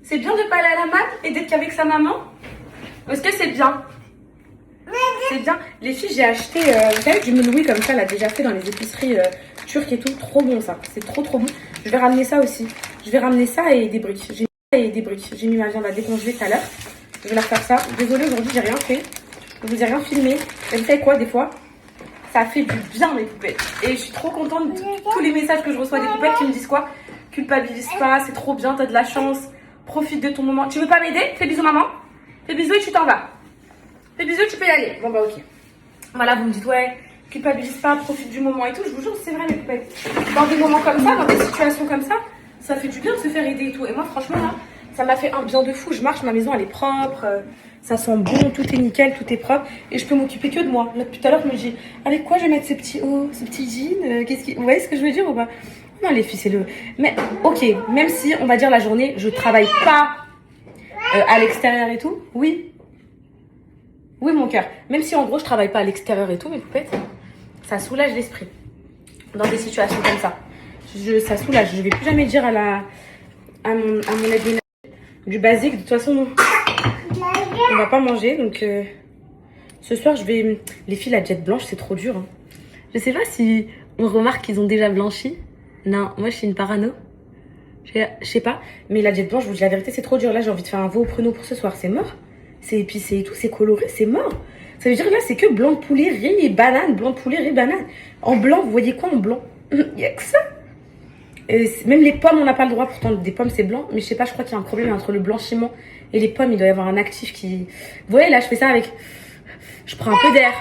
C'est bien de pas aller à la mat et d'être qu'avec sa maman? Est-ce que c'est bien? C'est bien. Les filles, j'ai acheté, vous savez, du meloui comme ça, l'a déjà fait dans les épiceries turques et tout. Trop bon ça. C'est trop bon. Je vais ramener ça aussi. Je vais ramener ça et des briques. J'ai mis ma viande à décongeler tout à l'heure. Je vais leur faire ça. Désolée, aujourd'hui, j'ai rien fait. Je vous ai rien filmé. Mais vous savez quoi, des fois, ça fait du bien, mes poupettes. Et je suis trop contente de tous les messages que je reçois des poupettes qui me disent quoi? Culpabilise pas, c'est trop bien, t'as de la chance. Profite de ton moment. Tu veux pas m'aider? Fais bisous, maman. Fais bisous et tu t'en vas. Fais bisous, tu peux y aller. Bon, bah, ok. Voilà, vous me dites, ouais, culpabilise pas, profite du moment et tout. Je vous jure, c'est vrai, mes poupettes. Dans des moments comme ça, dans des situations comme ça, ça fait du bien de se faire aider et tout. Et moi, franchement, là, Ça m'a fait un bien de fou. Je marche, ma maison elle est propre, ça sent bon, tout est nickel, tout est propre. Et je peux m'occuper que de moi. Là, depuis tout à l'heure, je me dis, avec quoi je vais mettre ce petit haut, ce petit jean Vous voyez ce que je veux dire ou pas? Non, les filles, c'est le... Mais ok, même si, on va dire la journée, je travaille pas à l'extérieur et tout. Oui. Oui, mon cœur. Même si en gros, je travaille pas à l'extérieur et tout, mes poupettes, ça soulage l'esprit. Dans des situations comme ça. Ça soulage. Je vais plus jamais dire à mon aide ménagère du basique. De toute façon, on va pas manger. Donc, ce soir, je vais... Les filles, la jet blanche, c'est trop dur. Hein. Je sais pas si on remarque qu'ils ont déjà blanchi. Non, moi, je suis une parano. Je sais pas. Mais la jet blanche, je vous dis la vérité, c'est trop dur. Là, j'ai envie de faire un veau au pruneau pour ce soir. C'est mort. C'est épicé et tout. C'est coloré. C'est mort. Ça veut dire là, c'est que blanc de poulet, riz et banane. Blanc de poulet, riz, banane. En blanc, vous voyez quoi en blanc? Il y a que ça. Et même les pommes, on n'a pas le droit. Pourtant, des pommes, c'est blanc. Mais je sais pas, je crois qu'il y a un problème entre le blanchiment et les pommes. Il doit y avoir un actif qui... Vous voyez, là, je fais ça avec... Je prends un peu d'air.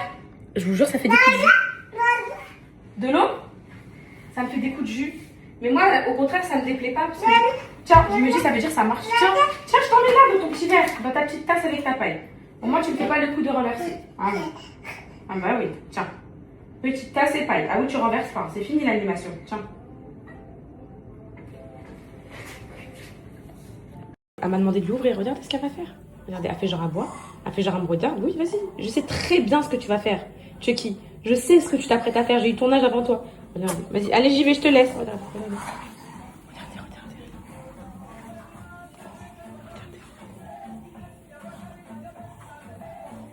Je vous jure, ça fait des coups de jus. De l'eau? Ça me fait des coups de jus. Mais moi, au contraire, ça me déplaît pas. Parce que... Tiens, je me dis, ça veut dire que ça marche. Tiens, je t'en mets là dans ton petit verre. Dans ta petite tasse avec ta paille. Au moins, tu ne fais pas le coup de renverser. Ah oui. Ah bah oui, tiens. Petite tasse et paille. Ah oui, tu renverses pas. C'est fini l'animation. Tiens. Elle m'a demandé de l'ouvrir. Regarde ce qu'elle va faire. Regardez, elle fait genre à boire. Elle fait genre à me regarder. Oui, vas-y. Je sais très bien ce que tu vas faire. Chucky. Je sais ce que tu t'apprêtes à faire. J'ai eu ton âge avant toi. Regardez. Vas-y, allez, j'y vais, je te laisse. Regarde, regardez.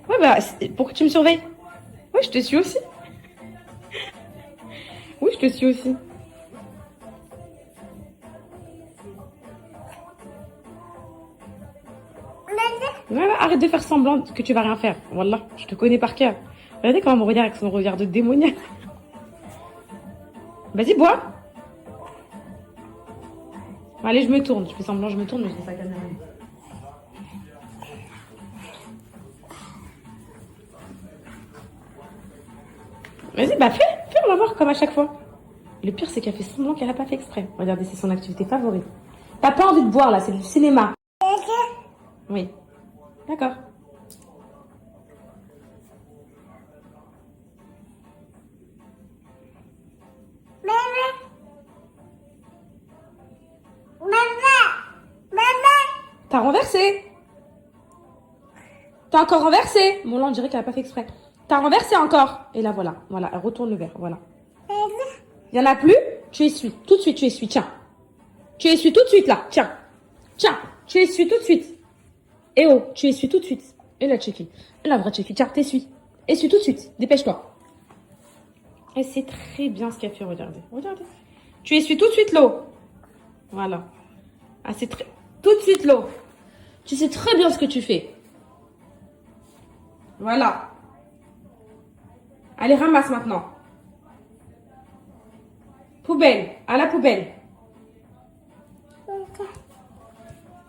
Ouais, bah, pourquoi tu me surveilles? Oui, je te suis aussi. Oui, je te suis aussi. Voilà, arrête de faire semblant que tu vas rien faire. Wallah, je te connais par cœur. Regardez comment elle me regarde avec son regard de démoniaque. Vas-y, bois. Allez, je me tourne. Je fais semblant, je me tourne, mais je n'ai pas la caméra. Vas-y, bah fais, on va voir comme à chaque fois. Le pire, c'est qu'elle fait semblant qu'elle n'a pas fait exprès. Regardez, c'est son activité favorite. T'as pas envie de boire là, c'est du cinéma. Oui. D'accord. T'as renversé. T'as encore renversé. Bon là, on dirait qu'elle n'a pas fait exprès. T'as renversé encore. Et là, voilà. Voilà, elle retourne le verre. Voilà. Il y en a plus? Tu essuies. Tout de suite, tu essuies. Tiens. Tu essuies tout de suite, là. Tiens. Tiens. Tu essuies tout de suite. Eh oh, tu essuies tout de suite. Et la Chucky. Et la vraie Chucky. Tiens, t'essuies. Essuie tout de suite. Dépêche-toi. Et c'est très bien ce qu'elle fait. Regardez. Regardez. Tu essuies tout de suite l'eau. Voilà. Ah, c'est très... Tout de suite l'eau. Tu sais très bien ce que tu fais. Voilà. Allez, ramasse maintenant. Poubelle. À la poubelle.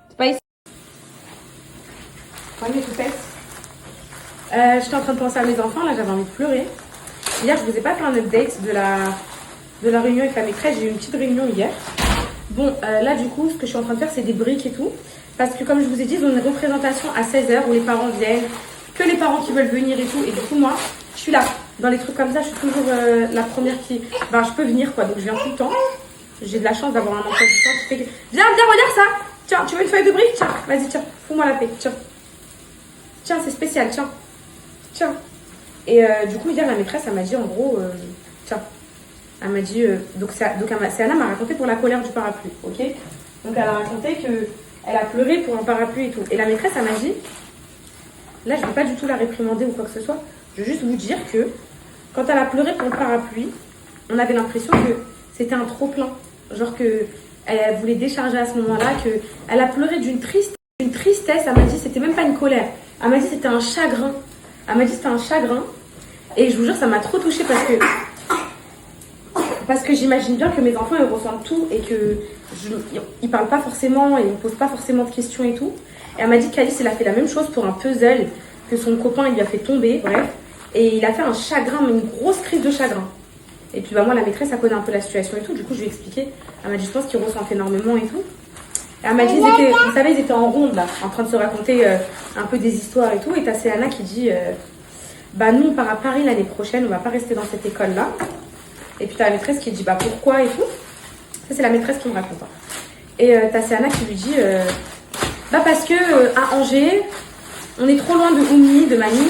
C'est pas ici. Prenez tout fait. J'étais en train de penser à mes enfants. Là, j'avais envie de pleurer. Hier, je vous ai pas fait un update de la réunion avec la maîtresse. J'ai eu une petite réunion hier. Bon, là, du coup, ce que je suis en train de faire, c'est des briques et tout. Parce que, comme je vous ai dit, ils ont une représentation à 16h où les parents viennent. Que les parents qui veulent venir et tout. Et du coup, moi, je suis là. Dans les trucs comme ça, je suis toujours la première qui... Ben, je peux venir, quoi. Donc, je viens tout le temps. J'ai de la chance d'avoir un emploi du temps qui fait que... Viens, regarde ça. Tiens, tu veux une feuille de brique? Tiens, vas-y, tiens. Fous-moi la paix. Tiens. Tiens, c'est spécial. Tiens. Tiens. Et du coup, hier, la maîtresse, elle m'a dit, en gros... tiens. Elle m'a dit... c'est Anna m'a raconté pour la colère du parapluie, ok? Donc, elle a raconté qu'elle a pleuré pour un parapluie et tout. Et la maîtresse, elle m'a dit... Là, je ne vais pas du tout la réprimander ou quoi que ce soit. Je veux juste vous dire que quand elle a pleuré pour le parapluie, on avait l'impression que c'était un trop-plein. Genre qu'elle voulait décharger à ce moment-là, qu'elle a pleuré d'une tristesse. Elle m'a dit, c'était même pas une colère. Elle m'a dit, c'était un chagrin. Elle m'a dit, c'était un chagrin. Et je vous jure, ça m'a trop touchée parce que j'imagine bien que mes enfants, ils ressentent tout et qu'ils parlent pas forcément et ils ne posent pas forcément de questions et tout. Et elle m'a dit qu'Alice, elle a fait la même chose pour un puzzle que son copain, il lui a fait tomber, bref. Et il a fait un chagrin, mais une grosse crise de chagrin. Et puis, bah, moi, la maîtresse, elle connaît un peu la situation et tout. Du coup, je lui ai expliqué. Elle m'a dit, je pense qu'il ressent énormément et tout. Elle m'a dit, vous savez, ils étaient en ronde là, en train de se raconter un peu des histoires et tout. Et t'as Céana qui dit, bah nous on part à Paris l'année prochaine, on va pas rester dans cette école là. Et puis t'as la maîtresse qui dit, bah pourquoi et tout. Ça c'est la maîtresse qui me raconte. Hein. Et t'as Céana qui lui dit, bah parce que à Angers, on est trop loin de Oumi, de Mani.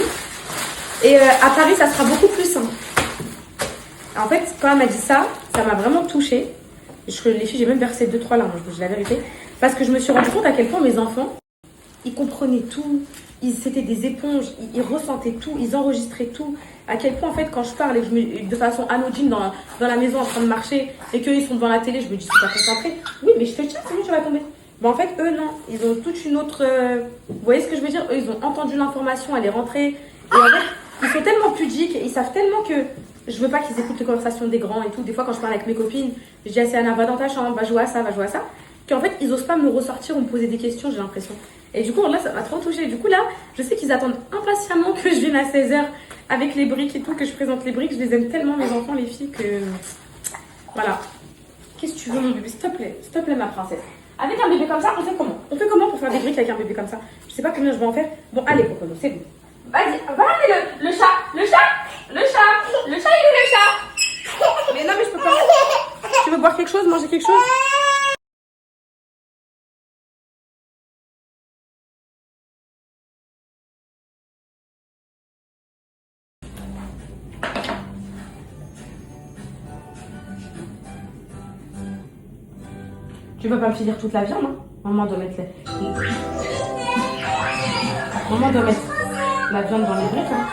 Et à Paris, ça sera beaucoup plus simple. En fait, quand elle m'a dit ça, ça m'a vraiment touchée. Les filles, j'ai même versé 2-3 larmes, je vous dis la vérité. Parce que je me suis rendu compte à quel point mes enfants, ils comprenaient tout. C'était des éponges, ils ressentaient tout, ils enregistraient tout. À quel point, en fait, quand je parle et que de façon anodine dans la maison en train de marcher et qu'eux, ils sont devant la télé, je me dis, c'est pas concentré. Oui, mais je te tiens, c'est bon, tu vas tomber. Mais en fait, eux, non. Ils ont toute une autre... Vous voyez ce que je veux dire? Eux, ils ont entendu l'information, elle est rentrée. Et en fait, ils sont tellement pudiques, ils savent tellement que je veux pas qu'ils écoutent les conversations des grands et tout. Des fois, quand je parle avec mes copines, je dis à Céana, va dans ta chambre, va jouer à ça, va jouer à ça. Qu'en fait, ils osent pas me ressortir ou me poser des questions, j'ai l'impression. Et du coup, là, ça m'a trop touchée. Du coup, là, je sais qu'ils attendent impatiemment que je vienne à 16h avec les briques et tout, que je présente les briques. Je les aime tellement, mes enfants, les filles, que... Voilà. Qu'est-ce que tu veux, mon bébé? S'il te plaît, ma princesse. Avec un bébé comme ça, on fait comment? On fait comment pour faire des briques avec un bébé comme ça? Je sais pas combien je vais en faire. Bon, allez, Coco, c'est bon. Vas-y, va amener le chat. Le chat, il est le chat. Mais non, mais je peux pas. Tu veux boire quelque chose, manger quelque chose? Tu peux pas me finir toute la viande, hein? Maman doit mettre Maman doit mettre la viande dans les briques, hein?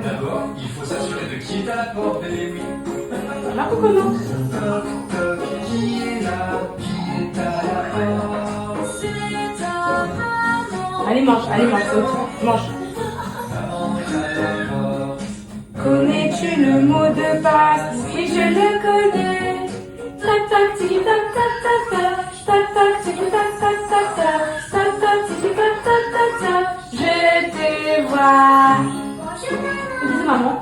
D'abord, il faut s'assurer de qui est à la porte, bébé, oui. Là, Coco, non? Toc, toc, qui est là? Qui est à la porte? C'est ta maman. Allez, mange, c'est ok. Mange. Maman est à la porte. Connais-tu le mot de passe? Oui, je le connais. Tac, tac, tiki, tac, tac, tac, tac. Tac, tac, tiki, tac, tac, tac, tac. Tac, tac, tiki, tac, tac, tac, tac. Je te vois. Bisous, maman.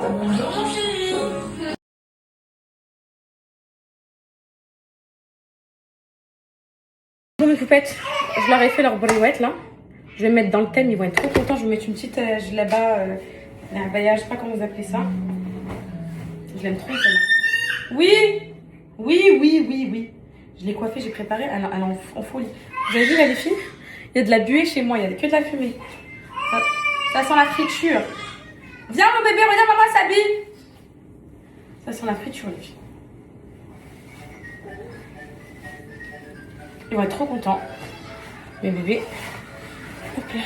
Bonjour mes poupettes, je leur ai fait leur brouette là. Je vais me mettre dans le thème, ils vont être trop contents. Je vais mettre une petite là-bas, je sais pas comment vous appelez ça. Je l'aime trop celle-là. Oui. Je l'ai coiffée, j'ai préparé, elle est en folie. Vous avez vu là les filles? Il y a de la buée chez moi, il y a que de la fumée. Ça sent la friture. Viens mon bébé, regarde maman s'habille. Ça sent la friture les filles. Ils vont être trop contents. Mes bébés. Hop là.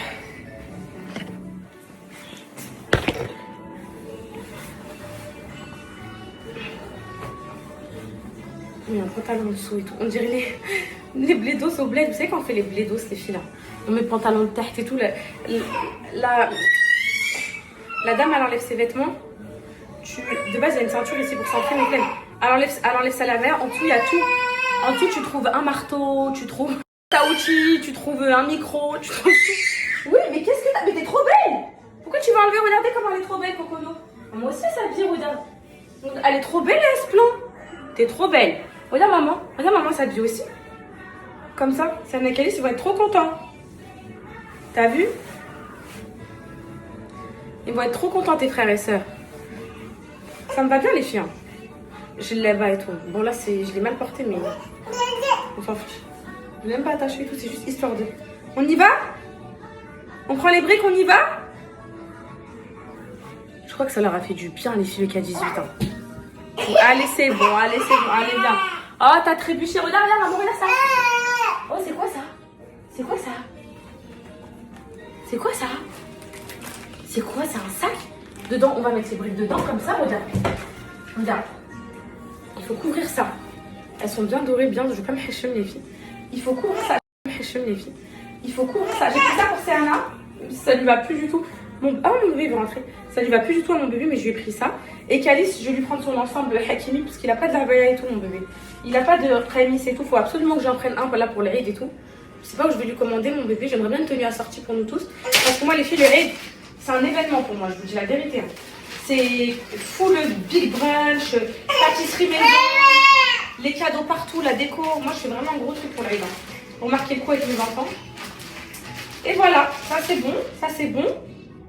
Il y a un pantalon en dessous et tout. On dirait les blédos au bled. Vous savez quand on fait les blédos, les filles là? On met le pantalon de tête et tout. La dame, elle enlève ses vêtements. De base, il y a une ceinture ici pour s'enfuir, mais pleine. Elle enlève sa lamère. En dessous, il y a tout. En dessous, tu trouves un marteau, tu trouves un outil, tu trouves un micro, tu trouves tout. Oui, mais qu'est-ce que t'as? Mais t'es trop belle! Pourquoi tu vas enlever? Regardez comment elle est trop belle, Cocono. Moi aussi, ça vire, regarde. Elle est trop belle, elle, ce plan. T'es trop belle. Regarde, maman, ça vire aussi. Comme ça, Sam et Calice, ils vont être trop contents. T'as vu? Ils vont être trop contents, tes frères et sœurs. Ça me va bien, les filles. Hein. Je l'ai bas et tout. Bon, là, je l'ai mal porté, mais on s'en fiche. Je l'ai même pas attaché et tout, c'est juste histoire de... On y va? On prend les briques, on y va? Je crois que ça leur a fait du bien, les filles qui a 18 ans. Allez, c'est bon, allez, viens. Oh, t'as trébuché, regarde, maman, regarde ça. Oh, c'est quoi ça? C'est quoi ça? C'est un sac? Dedans, on va mettre ces briques dedans, comme ça, regarde. Il faut couvrir ça. Elles sont bien dorées, bien. Je vais pas me hachem, les filles. Il faut couvrir ça. Il faut couvrir ça. J'ai pris ça pour Céana. Ça lui va plus du tout. Mon bébé veut rentrer. Ça lui va plus du tout à mon bébé, mais je lui ai pris ça. Et Calice, je vais lui prendre son ensemble Hakimi, parce qu'il a pas de la baya et tout, mon bébé. Il a pas de prémisse et tout. Faut absolument que j'en prenne un là pour les rides et tout. Je sais pas où je vais lui commander mon bébé. J'aimerais bien une tenue assortie pour nous tous. Parce que moi, les filles, le Eid, c'est un événement pour moi. Je vous dis la vérité. Hein. C'est full big brunch, pâtisserie maison, les cadeaux partout, la déco. Moi, je fais vraiment un gros truc pour l'Aïd. Pour marquer le coup avec mes enfants. Et voilà, ça c'est bon, ça c'est bon.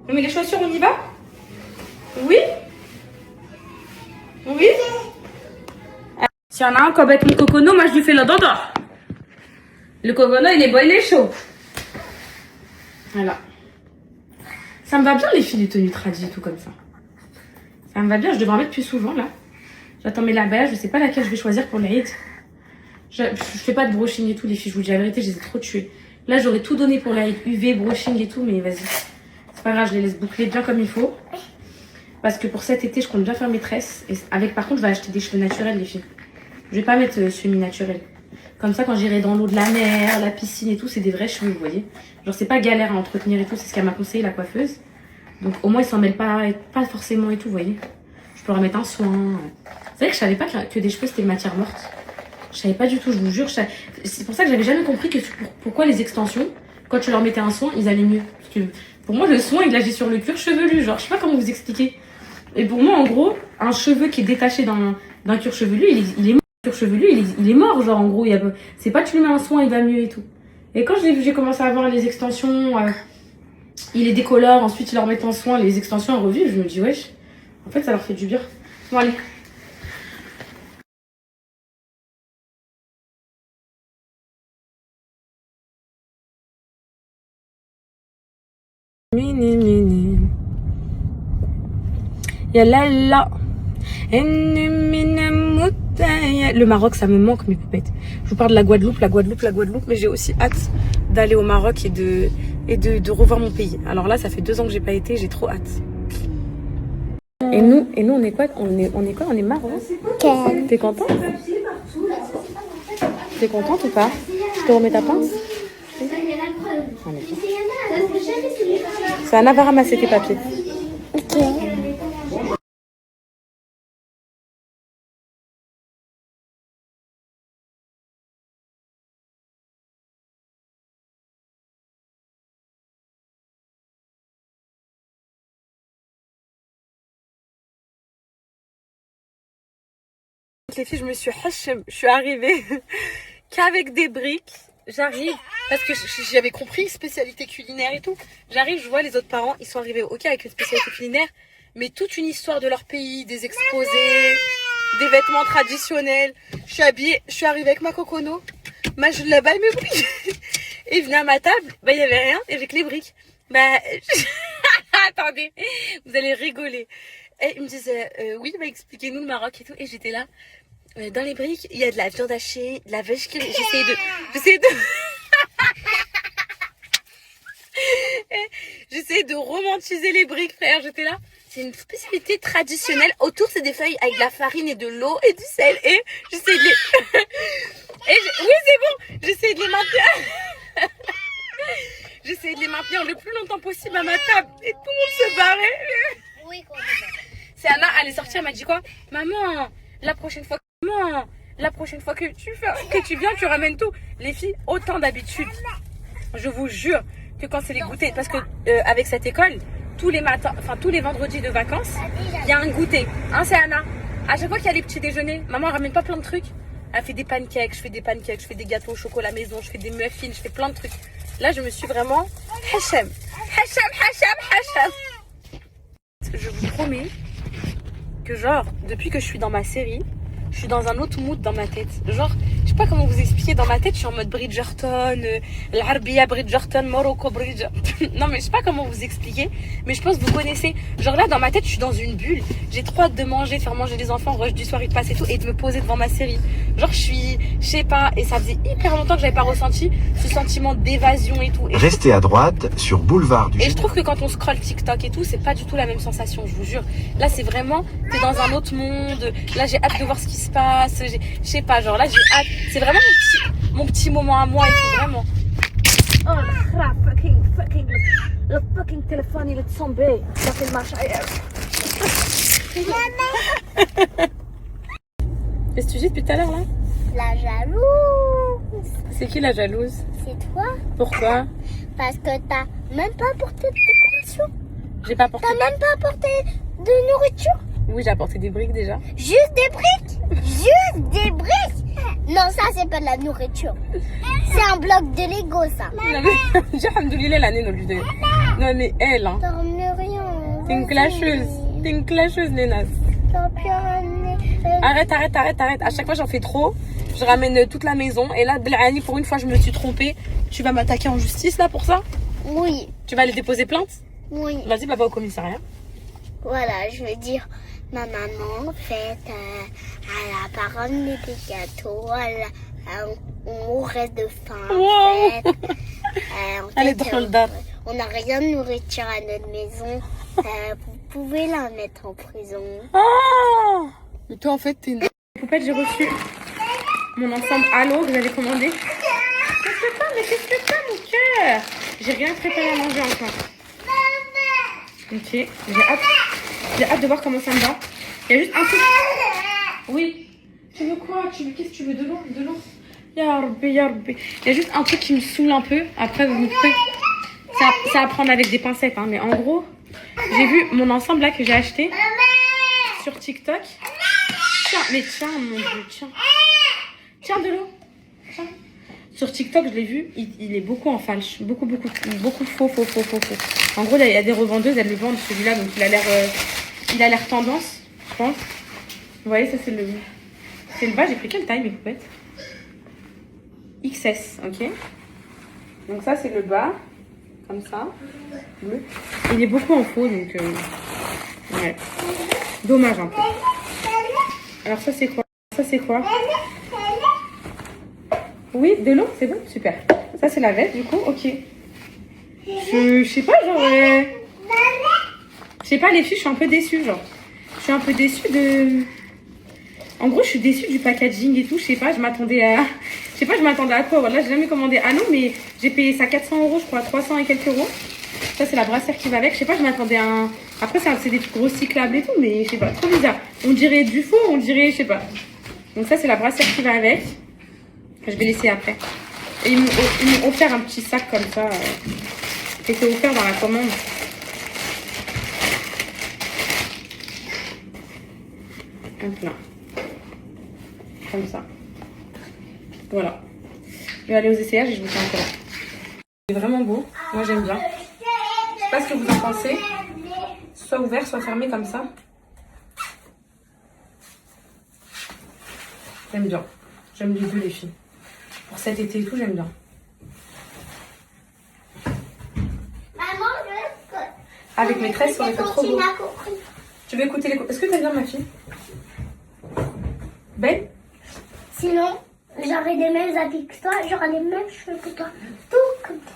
On met les chaussures, on y va? Oui? Oui? S'il y en a un qui embête mon cocono, moi je lui fais le dodo. Le cocono, il est beau, il est chaud. Voilà. Ça me va bien les filles, les tenues tradies et tout comme ça. Ça me va bien, je devrais en mettre plus souvent là. J'attends mes labels, je sais pas laquelle je vais choisir pour l'Aïd. Je fais pas de brushing et tout les filles, je vous dis la vérité, je les ai trop tuées. Là j'aurais tout donné pour l'Aïd, UV, brushing et tout, mais vas-y. C'est pas grave, je les laisse boucler bien comme il faut. Parce que pour cet été, je compte bien faire mes tresses. Et avec, par contre, je vais acheter des cheveux naturels les filles. Je vais pas mettre semi-naturels. Comme ça, quand j'irai dans l'eau de la mer, la piscine et tout, c'est des vrais cheveux, vous voyez. Genre c'est pas galère à entretenir et tout, c'est ce qu'elle m'a conseillé la coiffeuse. Donc au moins ils s'en mêlent pas forcément et tout, vous voyez. Je peux leur mettre un soin. C'est vrai que je savais pas que des cheveux c'était une matière morte. Je savais pas du tout, je vous jure. C'est pour ça que j'avais jamais compris pourquoi les extensions, quand tu leur mettais un soin, ils allaient mieux. Parce que pour moi, le soin, il agit sur le cuir chevelu. Genre, je sais pas comment vous expliquer. Et pour moi, en gros, un cheveu qui est détaché d'un cuir chevelu, il est mort. Le cuir chevelu, il est mort. Genre, en gros, c'est pas tu lui mets un soin, il va mieux et tout. Et quand j'ai commencé à avoir les extensions, il les décolore, ensuite ils leur mettent en soin, les extensions en revue, je me dis, wesh, en fait, ça leur fait du bien. Bon, allez. Mini mini Yalala. Le Maroc, ça me manque, mes poupettes. Je vous parle de la Guadeloupe, mais j'ai aussi hâte d'aller au Maroc et de revoir mon pays. Alors là, ça fait 2 ans que j'ai pas été, j'ai trop hâte. Et nous, on est quoi? On est marrant. T'es contente? T'es contente ou pas? Je te remets ta pince? C'est Anna va ramasser tes papiers. Ok. Les filles, je suis arrivée qu'avec des briques. J'arrive, parce que j'avais compris, spécialité culinaire et tout. J'arrive, je vois les autres parents, ils sont arrivés, ok, avec une spécialité culinaire, mais toute une histoire de leur pays, des exposés, des vêtements traditionnels. Je suis arrivée avec ma cocono, ma là-bas et mes briques. Et venait à ma table, bah il y avait rien, et avec les briques. Bah, attendez, vous allez rigoler. Et ils me disaient, oui, bah expliquez-nous le Maroc et tout. Et j'étais là. Dans les briques, il y a de la viande hachée, de la vache qui... J'essayais de romantiser les briques, frère. J'étais là. C'est une spécialité traditionnelle. Autour, c'est des feuilles avec de la farine et de l'eau et du sel. Et j'essayais de les... Oui, c'est bon. J'essayais de les maintenir. J'essayais de les maintenir le plus longtemps possible à ma table. Et tout le monde se barrait. Oui, c'est Anna, elle est sortie, elle m'a dit quoi? Maman, la prochaine fois que tu viens, tu ramènes tout. Les filles, autant d'habitude. Je vous jure que quand c'est les goûters, parce que avec cette école, tous les matins, enfin tous les vendredis de vacances, il y a un goûter. Hein, c'est Anna. À chaque fois qu'il y a les petits déjeuners, maman elle ramène pas plein de trucs. Elle fait des pancakes, je fais des gâteaux au chocolat maison, je fais des muffins, je fais plein de trucs. Là, je me suis vraiment hachem. Je vous promets que genre, depuis que je suis dans ma série, je suis dans un autre mood dans ma tête. Genre, je sais pas comment vous expliquer, dans ma tête, je suis en mode Bridgerton, l'Arabia Bridgerton, Morocco Bridgerton. Non, mais je sais pas comment vous expliquer, mais je pense que vous connaissez. Genre là, dans ma tête, je suis dans une bulle. J'ai trop hâte de manger, de faire manger les enfants, rush du soir, il passe et tout, et de me poser devant ma série. Genre, je sais pas, et ça faisait hyper longtemps que j'avais pas ressenti ce sentiment d'évasion et tout. Et restez à droite sur Boulevard du Et je trouve que quand on scrolle TikTok et tout, c'est pas du tout la même sensation, je vous jure. Là, c'est vraiment, t'es dans un autre monde. Là, j'ai hâte de voir ce qui se passe. Je sais pas, genre là, j'ai hâte. C'est vraiment mon petit moment à moi et tout, vraiment. Oh, le crap, le fucking téléphone, il est tombé. Ça fait le marche ailleurs. Qu'est-ce que tu dis depuis tout à l'heure, là? La jalouse. C'est qui la jalouse? c'est toi. Pourquoi? Parce que t'as même pas apporté de décoration. J'ai pas apporté. T'as même pas apporté de nourriture. Oui, j'ai apporté des briques déjà. Juste des briques. Juste des briques. Non, ça c'est pas de la nourriture. C'est un bloc de Lego, ça. Non, mais j'ai alhamdoulilah l'année non plus. Non, mais elle, hein. T'as ramené rien. T'es une clasheuse. T'es une clasheuse, Lénas. T'as bien ramené. Arrête. À chaque fois, j'en fais trop. Je ramène toute la maison. Et là, Belani, pour une fois, je me suis trompée. Tu vas m'attaquer en justice, là, pour ça? Oui. Tu vas aller déposer plainte? Oui. Vas-y, papa, au commissariat. Voilà, je veux dire, ma maman, en fait, elle a pas ramené des gâteaux, on reste de faim. Wow. En fait. Elle est drôle d'âme. On n'a rien de nourriture à notre maison. Vous pouvez la mettre en prison. Ah! Mais toi, en fait, t'es une poupette. J'ai reçu mon ensemble Halo que j'avais commandé. Qu'est-ce que t'as, mon cœur? J'ai rien préparé à manger encore. Ok, j'ai hâte de voir comment ça me va. Il y a juste un truc. Oui. Tu veux quoi? Qu'est-ce que tu veux? De l'eau? Ya Rabbi. Il y a juste un truc qui me saoule un peu. Après, vous me pouvez. Ça va prendre avec des pincettes, hein. Mais en gros, j'ai vu mon ensemble là que j'ai acheté sur TikTok. Tiens, mon Dieu, tiens. Tiens, de l'eau. Tiens. Sur TikTok, je l'ai vu, il est beaucoup en falche. Beaucoup faux. En gros, il y a des revendeuses, elles le vendent celui-là, donc il a l'air tendance, je pense. Vous voyez, ça c'est le bas. J'ai pris quelle taille, mes poupettes? XS, ok. Donc ça c'est le bas, comme ça, bleu. Il est beaucoup en faux, donc ouais. Dommage un peu. Alors ça c'est quoi? Oui, de l'eau, c'est bon, super. Ça c'est la veste, du coup, ok. Je sais pas, genre... Je sais pas, les filles, je suis un peu déçue, genre. Je suis un peu déçue de... En gros, je suis déçue du packaging et tout. Je sais pas, je m'attendais à quoi. Voilà, j'ai jamais commandé Halo, mais j'ai payé ça 400 €, je crois, 300 et quelques euros. Ça, c'est la brassière qui va avec. Je sais pas, je m'attendais à un... Après, c'est des trucs recyclables et tout, mais je sais pas, trop bizarre. On dirait du faux, on dirait, je sais pas. Donc ça, c'est la brassière qui va avec. Je vais laisser après. Et ils m'ont offert un petit sac comme ça. Qui était offert dans la commande. Un plein. Comme ça. Voilà. Je vais aller aux essayages et je vous tiens encore. C'est vraiment beau. Moi, j'aime bien. Je sais pas ce que vous en pensez. Soit ouvert, soit fermé comme ça. J'aime bien. J'aime les deux, les filles. Pour cet été et tout, j'aime bien. Maman, je veux... Avec mes tresses, ça aurait fait trop beau. Tu veux écouter les... Est-ce que t'aimes bien, ma fille? Belle? Sinon, j'aurais les mêmes habits que toi, j'aurais les mêmes cheveux que toi. Tout comme toi.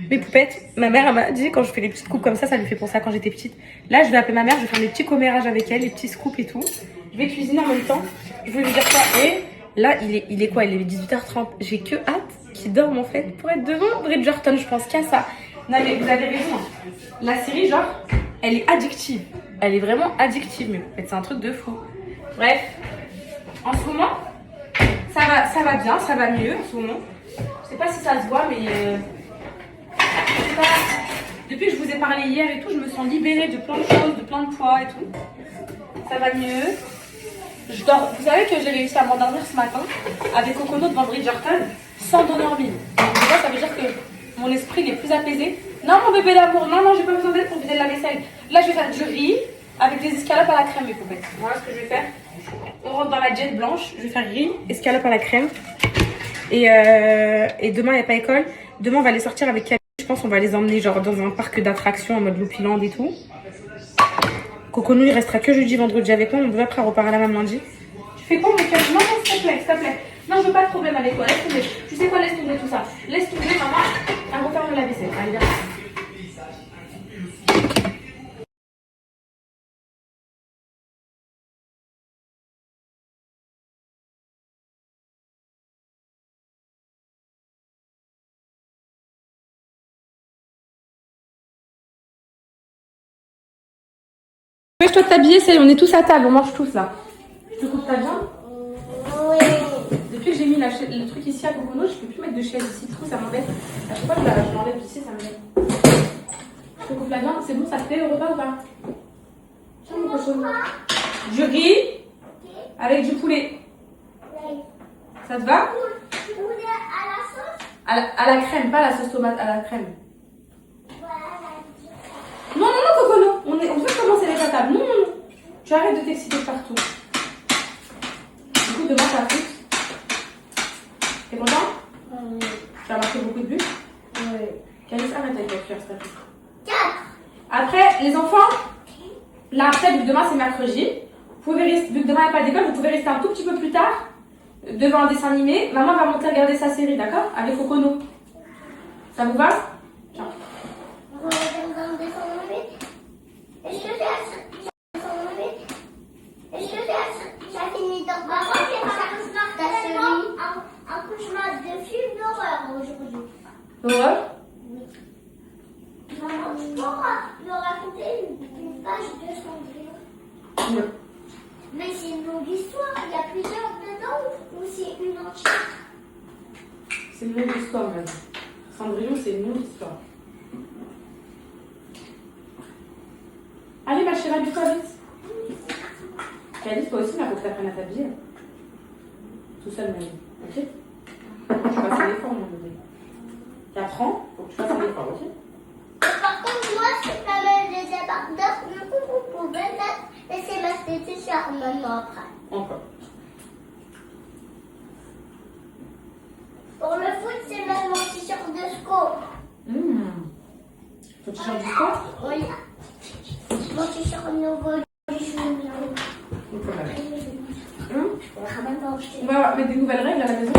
Mes poupettes, ma mère elle m'a dit quand je fais les petites coupes comme ça lui fait penser à quand j'étais petite. Là, je vais appeler ma mère, je vais faire des petits commérages avec elle, les petits scoops et tout. Je vais cuisiner en même temps. Je vais lui dire quoi. Et là, il est quoi? Il est 18h30. J'ai que hâte qu'il dorme en fait pour être devant Bridgerton, je pense qu'à ça. Non mais vous avez raison. La série, genre, elle est addictive. Elle est vraiment addictive, mes poupettes. C'est un truc de fou. Bref, en ce moment, ça va bien, ça va mieux en ce moment. Je sais pas si ça se voit, mais... Depuis que je vous ai parlé hier et tout, je me sens libérée de plein de choses, de plein de poids et tout. Ça va mieux. Je dors. Vous savez que j'ai réussi à m'endormir ce matin avec Cocono devant Bridgerton sans donner envie. Donc déjà, ça veut dire que mon esprit il est plus apaisé. Non, mon bébé d'amour, non, j'ai pas besoin d'aide pour vider la vaisselle. Là, je vais faire du riz avec des escalopes à la crème, mes poupettes. Voilà ce que je vais faire. On rentre dans la jet blanche. Je vais faire riz, escalopes à la crème. Et demain, il n'y a pas école. Demain, on va aller sortir avec Camille. Je pense qu'on va les emmener genre dans un parc d'attractions en mode Loopyland et tout. Coconou, il restera que jeudi, vendredi avec moi. On devrait après repart à la même lundi. Tu fais quoi, mon cœur? Non, s'il te plaît. Non, je veux pas de problème avec toi. Laisse tomber. Tu sais quoi, laisse tomber tout ça. Laisse tomber, maman. Elle referme la vaisselle. Allez, viens. Dépêche-toi de t'habiller, ça y est, on est tous à table, on mange tous là. Je te coupe ta viande. Oui. Depuis que j'ai mis le truc ici à Cocono, je peux plus mettre de chaise ici, trop ça m'embête. À chaque fois que je l'enlève d'ici, ça m'embête. Je te coupe la viande, c'est bon, ça te plaît le repas ou pas? Tiens mon cochon. Du riz avec du poulet. Ça te va? Poulet à la sauce. À la crème, pas à la sauce tomate, à la crème. Non, non, non, Cocono, on veut commencer avec la table. Non, non, non. Tu arrêtes de t'exciter partout. Du coup, demain, t'as plus. T'es content? Oui. Tu as marqué beaucoup de buts? Oui. Calice, arrête avec la cuillère, s'il te plaît. 4. Après, les enfants, là, après, vu que demain, c'est mercredi, vous pouvez rester, vu que demain, il n'y a pas d'école, vous pouvez rester un tout petit peu plus tard devant un dessin animé. Maman va monter regarder sa série, d'accord? Avec Cocono. Ça vous va? Tiens. On va regarder un dessin animé. Et je te fais un dessin animé. Et je te fais ça finit dans maman, c'est pas un cauchemar de film d'horreur aujourd'hui. L'horreur? Maman, tu pourras me raconter une page de Cendrillon. Oui. Mais c'est une longue histoire, il y a plusieurs dedans ou c'est une entière? C'est une longue histoire, même. Cendrillon, c'est une longue histoire. Allez, ma chérie, habille-toi vite. Calice, toi aussi, il faut que tu apprennes à t'habiller. Tout seul, même. Ok? Faut que tu fasses un effort, mon bébé. 4 ans, faut que tu fasses un effort, ok? Par contre, moi, je suis pas mal des débardeurs. Du coup, vous pouvez laisser ma tétée sur maman après. Encore. Pour le foot, c'est même mon t-shirt de score. Ton t-shirt du sport? Oui. Mon t-shirt nouveau du junior. Donc, quand même. On On va mettre des nouvelles règles à la maison.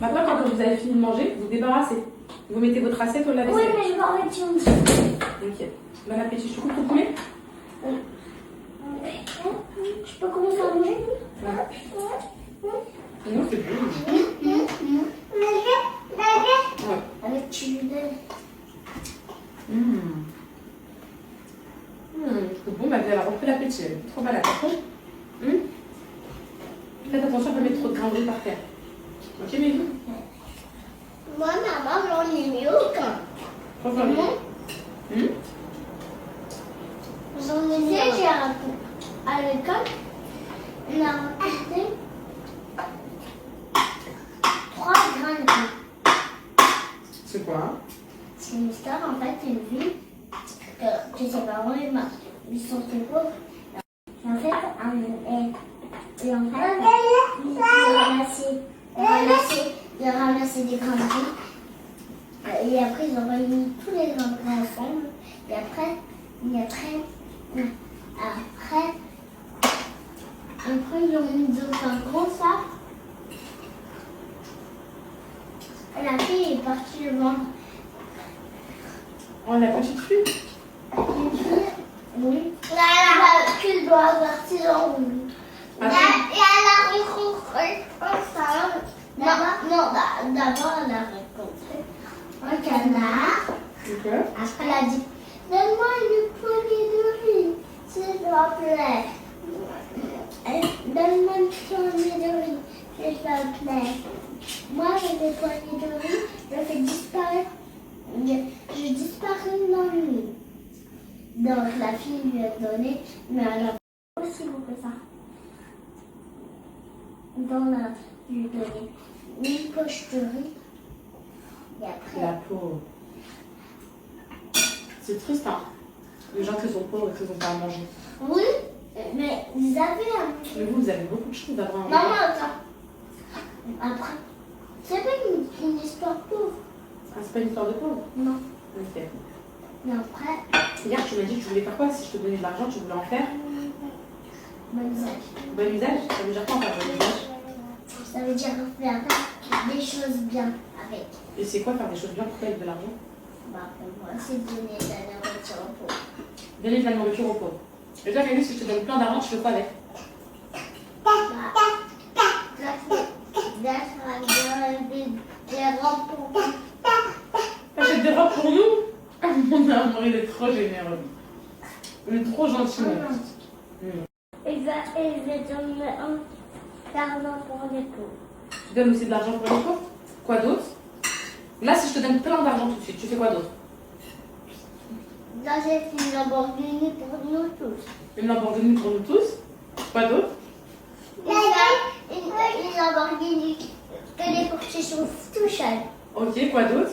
Maintenant, quand vous avez fini de manger, vous débarrassez. Vous mettez votre assiette au lave-vaisselle. Oui, mais je vais en mettre une. Ok. Bon appétit. Je te coupe ton poulet? Je peux commencer à manger? Non, c'est bon. Ouais. Avec du lait. C'est bon, ma vie, elle a repris l'appétit. Elle est trop malade. Faites attention à ne pas mettre trop de grains par terre. Ok, mais vous? Moi, maman, j'en ai mis aucun. Franchement. J'en ai mis à l'école. On a raconté 3 grains de riz. C'est quoi? C'est une histoire, en fait, une ville que ses parents ils sont très pauvres. Et en fait, ils ramassaient des grains de riz. Et après, ils ont réuni tous les grains de riz ensemble. Et après, ils ont mis dans un gros sac. Et la fille est partie le vendre. Oh, la petite fille? Une fille, oui. Qu'il doit avoir 6 ans. Oui. Et elle a rencontré un singe. D'abord, elle a rencontré un canard. Ok. Après, elle a dit, donne-moi une poignée de riz, s'il te plaît. Donne-moi une poignée de riz, s'il te plaît. Moi, j'ai des poignées de riz, je fais disparaître. Je disparais dans le nuit. Donc la fille lui a donné, mais elle a aussi beaucoup ça. Donc elle a lui donné une poche de riz. Et après. La pauvre. C'est triste, hein? Les gens qui sont pauvres et qui n'ont pas à manger. Oui, mais vous avez un. Mais vous avez beaucoup de chance d'avoir un. Maman, attends. Après, c'est pas une histoire pauvre. Ah, c'est pas une histoire de pauvre? Non. Ok. Mais après, Hier, tu m'as dit que tu voulais faire quoi? Si je te donnais de l'argent, tu voulais en faire? bon usage. Bon usage? Ça veut dire quoi en faire bon usage? Ça veut dire faire des choses bien avec. Et c'est quoi faire des choses bien pour avec de l'argent? Bah, pour moi, c'est donner de la nourriture aux pauvres. Donner de la nourriture aux pauvres. Et toi, Camille, si je te donne plein d'argent, tu fais quoi avec? Des robes pour moi. T'achètes des robes pour nous? Mon amour, il est trop généreux. Il est trop gentil. Et je vais donner un argent pour les pauvres. Tu donnes aussi de l'argent pour les pauvres? Quoi d'autre? Là, si je te donne plein d'argent tout de suite, tu fais quoi d'autre? Là, j'ai fait une Lamborghini pour nous tous. Une Lamborghini pour nous tous? Quoi d'autre? Une Lamborghini que les portiers sont tout seuls. Ok, quoi d'autre?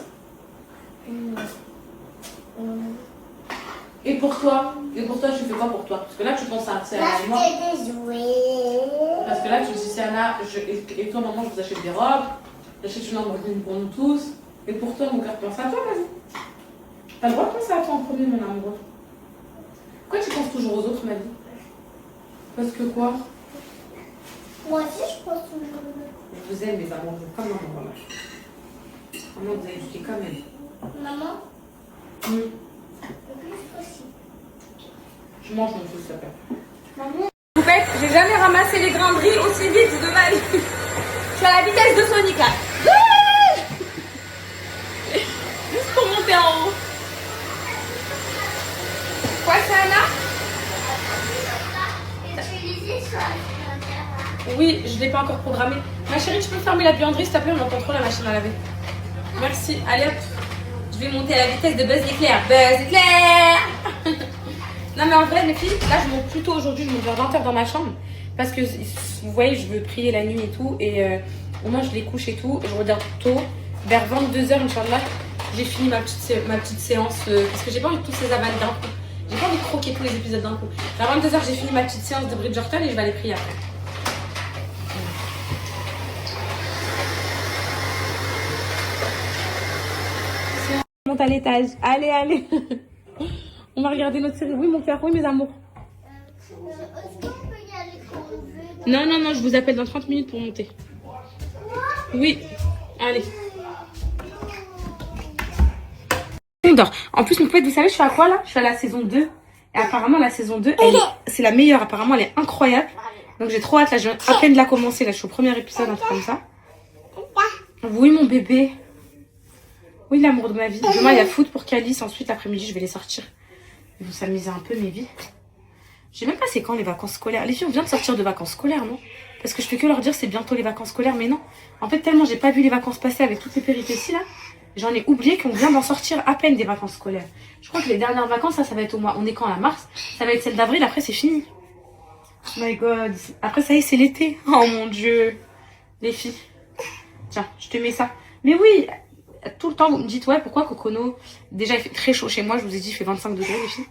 Et pour toi? Et pour toi, tu fais quoi pour toi? Parce que là, tu penses à moi. Acheter des jouets. Parce que là, tu dis, c'est Anna, et toi, maman, je vous achète des robes, j'achète une Lamborghini pour nous tous. Et pour toi, mon cœur, pense à toi, vas-y. T'as le droit de penser à toi en premier, mon amoureux. Pourquoi tu penses toujours aux autres, ma vie? Parce que quoi? Moi aussi, je pense toujours. Je vous aime, mes amoureux, comme maman, voilà. Maman, vous avez éduqué comme elle. Maman, Mm. le plus possible. Je mange mon fils, s'il te plaît. Maman, En fait, j'ai jamais ramassé les grains de riz aussi vite de ma vie. Je suis à la vitesse de Sonic là. Juste pour monter en haut. Quoi, c'est Anna? utiliser ça. Oui, je l'ai pas encore programmé. Ma chérie, tu peux fermer la buanderie s'il te plaît, on entend trop la machine à laver. Merci, allez hop. Je vais monter à la vitesse de Buzz l'éclair. Buzz l'éclair. Non mais en vrai les filles, là je monte plus tôt aujourd'hui, je monte vers 20h dans ma chambre. Parce que vous voyez, je veux prier la nuit et tout. Et au moins je les couche et tout. Je regarde tôt. Vers 22h, Inch'Allah, j'ai fini ma petite séance. Parce que j'ai pas envie de tous ces avaler d'un coup. J'ai pas envie de croquer tous les épisodes d'un coup. Vers 22h, j'ai fini ma petite séance de Bridgerton et je vais aller prier après. On monte à l'étage. Allez, allez. On va regarder notre série. Oui, mon cœur. Oui, mes amours. Est-ce qu'on peut y aller quand on veut? Non, non, non, je vous appelle dans 30 minutes pour monter. Oui. Allez. On dort. En plus, mon poète, vous savez, je suis à quoi là? Je suis à la saison 2. Et apparemment, la saison 2, c'est la meilleure. Apparemment, elle est incroyable. Donc, j'ai trop hâte. Là, je viens à peine de la commencer. Là, je suis au premier épisode, un truc comme ça. Oui, mon bébé. Oui, l'amour de ma vie. Demain, il y a foot pour Calice. Ensuite, l'après-midi, je vais les sortir. Ils vont s'amuser un peu, mes vies. Je sais même pas c'est quand les vacances scolaires. Les filles, on vient de sortir de vacances scolaires, non? Parce que je fais que leur dire c'est bientôt les vacances scolaires, mais non. En fait, tellement j'ai pas vu les vacances passer avec toutes ces péripéties là, j'en ai oublié qu'on vient d'en sortir à peine des vacances scolaires. Je crois que les dernières vacances, ça va être au mois. On est quand, la mars? Ça va être celle d'avril, après c'est fini. Oh my god. Après, ça y est, c'est l'été. Oh mon dieu. Les filles. Tiens, je te mets ça. Mais oui, tout le temps, vous me dites, ouais, pourquoi Kokono? Déjà, il fait très chaud chez moi, je vous ai dit, il fait 25 degrés, les filles.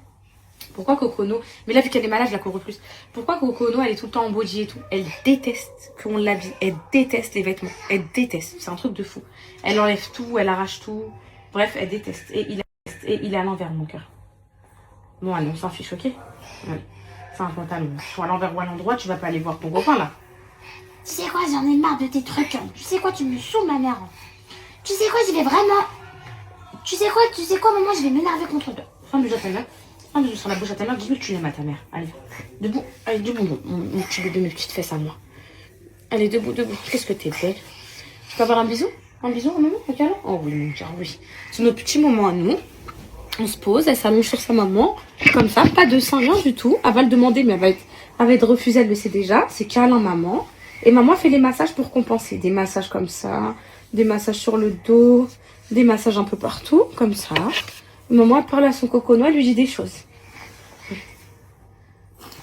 Pourquoi Kokono? Mais là, vu qu'elle est malade, je la couvre plus. Pourquoi Kokono, elle est tout le temps en body et tout? Elle déteste qu'on l'habille. Elle déteste les vêtements. Elle déteste. C'est un truc de fou. Elle enlève tout, elle arrache tout. Bref, elle déteste. Et il est à l'envers, mon cœur. Bon, allez, on s'en fiche, ok? Allez. C'est un pantalon. Soit à l'envers ou à l'endroit, tu vas pas aller voir ton copain, là. Tu sais quoi, j'en ai marre de tes trucs. Hein. Tu sais quoi, tu me saoules, ma mère. Tu sais quoi, je vais vraiment... Tu sais quoi, maman, je vais m'énerver contre toi. Fais un bisou à ta mère. Un bisou sur la bouche à ta mère. Dis-lui que tu l'aimes à ta mère. Allez, debout. Allez, debout, mon petit bébé, mes petites fesses à moi. Allez, debout, debout. Qu'est-ce que t'es belle. Tu peux avoir un bisou? Un bisou, maman? Un câlin? Oh oui, mon cœur, oui. C'est notre petit moment à nous. On se pose, elle s'allonge sur sa maman. Comme ça, pas de sein, rien du tout. Elle va le demander, mais elle va être refusée, elle le sait déjà. C'est câlin, maman. Et maman fait les massages pour compenser. Des massages comme ça, des massages sur le dos, des massages un peu partout, comme ça. Maman, elle parle à son cocono, elle lui dit des choses.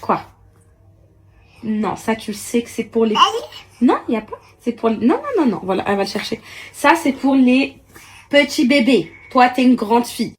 Quoi? Non, ça, tu sais que c'est pour les... Non, il n'y a pas. C'est pour... Non, non, non, non. Voilà, elle va le chercher. Ça, c'est pour les petits bébés. Toi, t'es une grande fille.